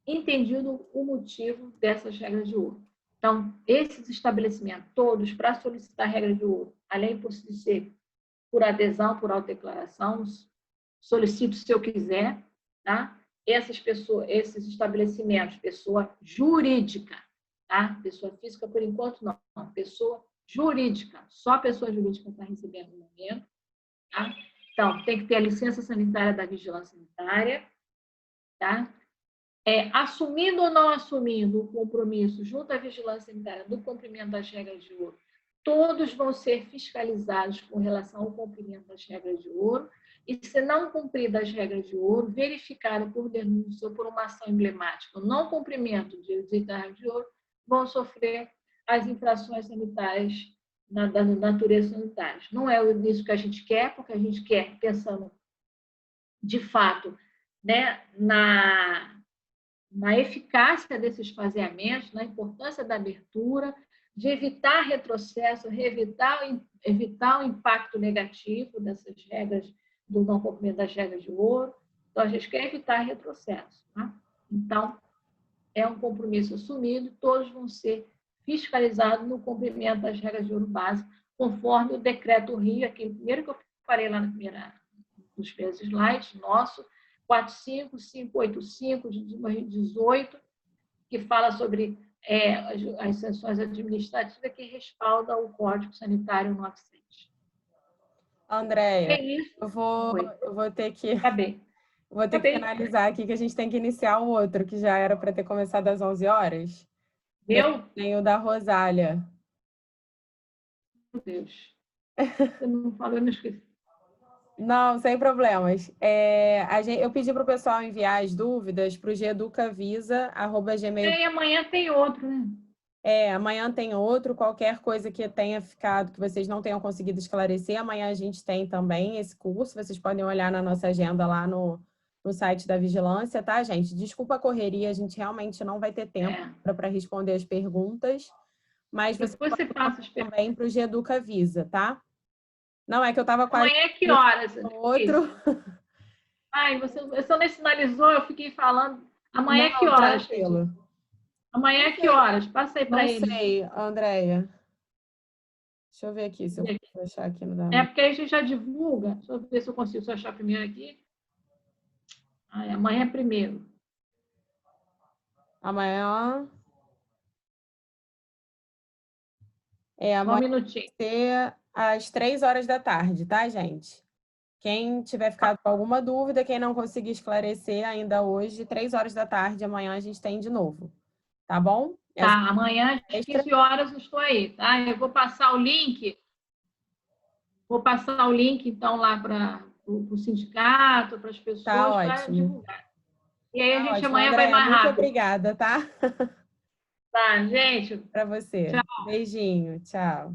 entendido o motivo dessas regras de ouro. Então, esses estabelecimentos todos, para solicitar regra de ouro, além de ser por adesão, por autodeclaração, solicito se eu quiser, tá? Esses estabelecimentos, pessoa jurídica, tá? Pessoa física, por enquanto, não. Pessoa jurídica, só a pessoa jurídica está recebendo no momento, tá? Então, tem que ter a licença sanitária da Vigilância Sanitária, tá? Assumindo ou não assumindo o compromisso junto à Vigilância Sanitária do cumprimento das regras de ouro, todos vão ser fiscalizados com relação ao cumprimento das regras de ouro, e se não cumprir das regras de ouro, verificado por denúncia ou por uma ação emblemática, o não cumprimento das regras de ouro, vão sofrer as infrações sanitárias da natureza sanitária. Não é isso que a gente quer, porque a gente quer, pensando de fato, né, na eficácia desses faseamentos, na importância da abertura, de evitar retrocesso, evitar o impacto negativo dessas regras, do não cumprimento das regras de ouro. Então, a gente quer evitar retrocesso. Tá? Então, é um compromisso assumido, todos vão ser fiscalizados no cumprimento das regras de ouro básicas, conforme o decreto Rio, aquele primeiro que eu falei lá nos primeiros slides, nosso, 45585 de 2018, que fala sobre as sanções administrativas que respaldam o Código Sanitário 900. Andréia, É isso. eu vou, Oi. eu vou ter que, Acabei. vou ter que Acabei. finalizar aqui, que a gente tem que iniciar o outro, que já era para ter começado às 11 horas. Depois Meu? tem o da Rosália. Meu Deus. Você não falou, eu não esqueci. Não, sem problemas. Eu pedi para o pessoal enviar as dúvidas para o geducavisa@gmail. E amanhã tem outro, né? Amanhã tem outro. Qualquer coisa que tenha ficado, que vocês não tenham conseguido esclarecer, amanhã a gente tem também esse curso. Vocês podem olhar na nossa agenda lá no site da Vigilância, tá, gente? Desculpa a correria, a gente realmente não vai ter tempo É. para responder as perguntas, mas você Depois pode você passa as perguntas. também para o Geduca Visa, tá? Não é que eu estava quase Amanhã é que horas? no outro. Ai, você nem sinalizou, eu fiquei falando. Amanhã é que Não, horas, Cleitinho? tranquilo. Amanhã Não é que sei, horas? Passa aí para não eles. sei, Andréia. Deixa eu ver aqui se eu consigo achar aqui no da... É porque aí a gente já divulga. Deixa eu ver se eu consigo só achar primeiro aqui. Ai, amanhã é primeiro. Amanhã. Só um Amanhã minutinho. vai ser às 3 horas da tarde, tá, gente? Quem tiver ficado com alguma dúvida, quem não conseguir esclarecer ainda hoje, 3 horas da tarde, amanhã a gente tem de noo, tá bom? Tá, amanhã às Extra. 15 horas eu estou aí, tá? Eu vou passar o link. Vou passar o link, então, lá para o sindicato, para as Tá pessoas, para ótimo. divulgar. E aí a Tá gente ótimo, amanhã vai Andréia. mais Muito rápido. obrigada, tá? Tá, gente? Para você. Tchau. Beijinho. Tchau.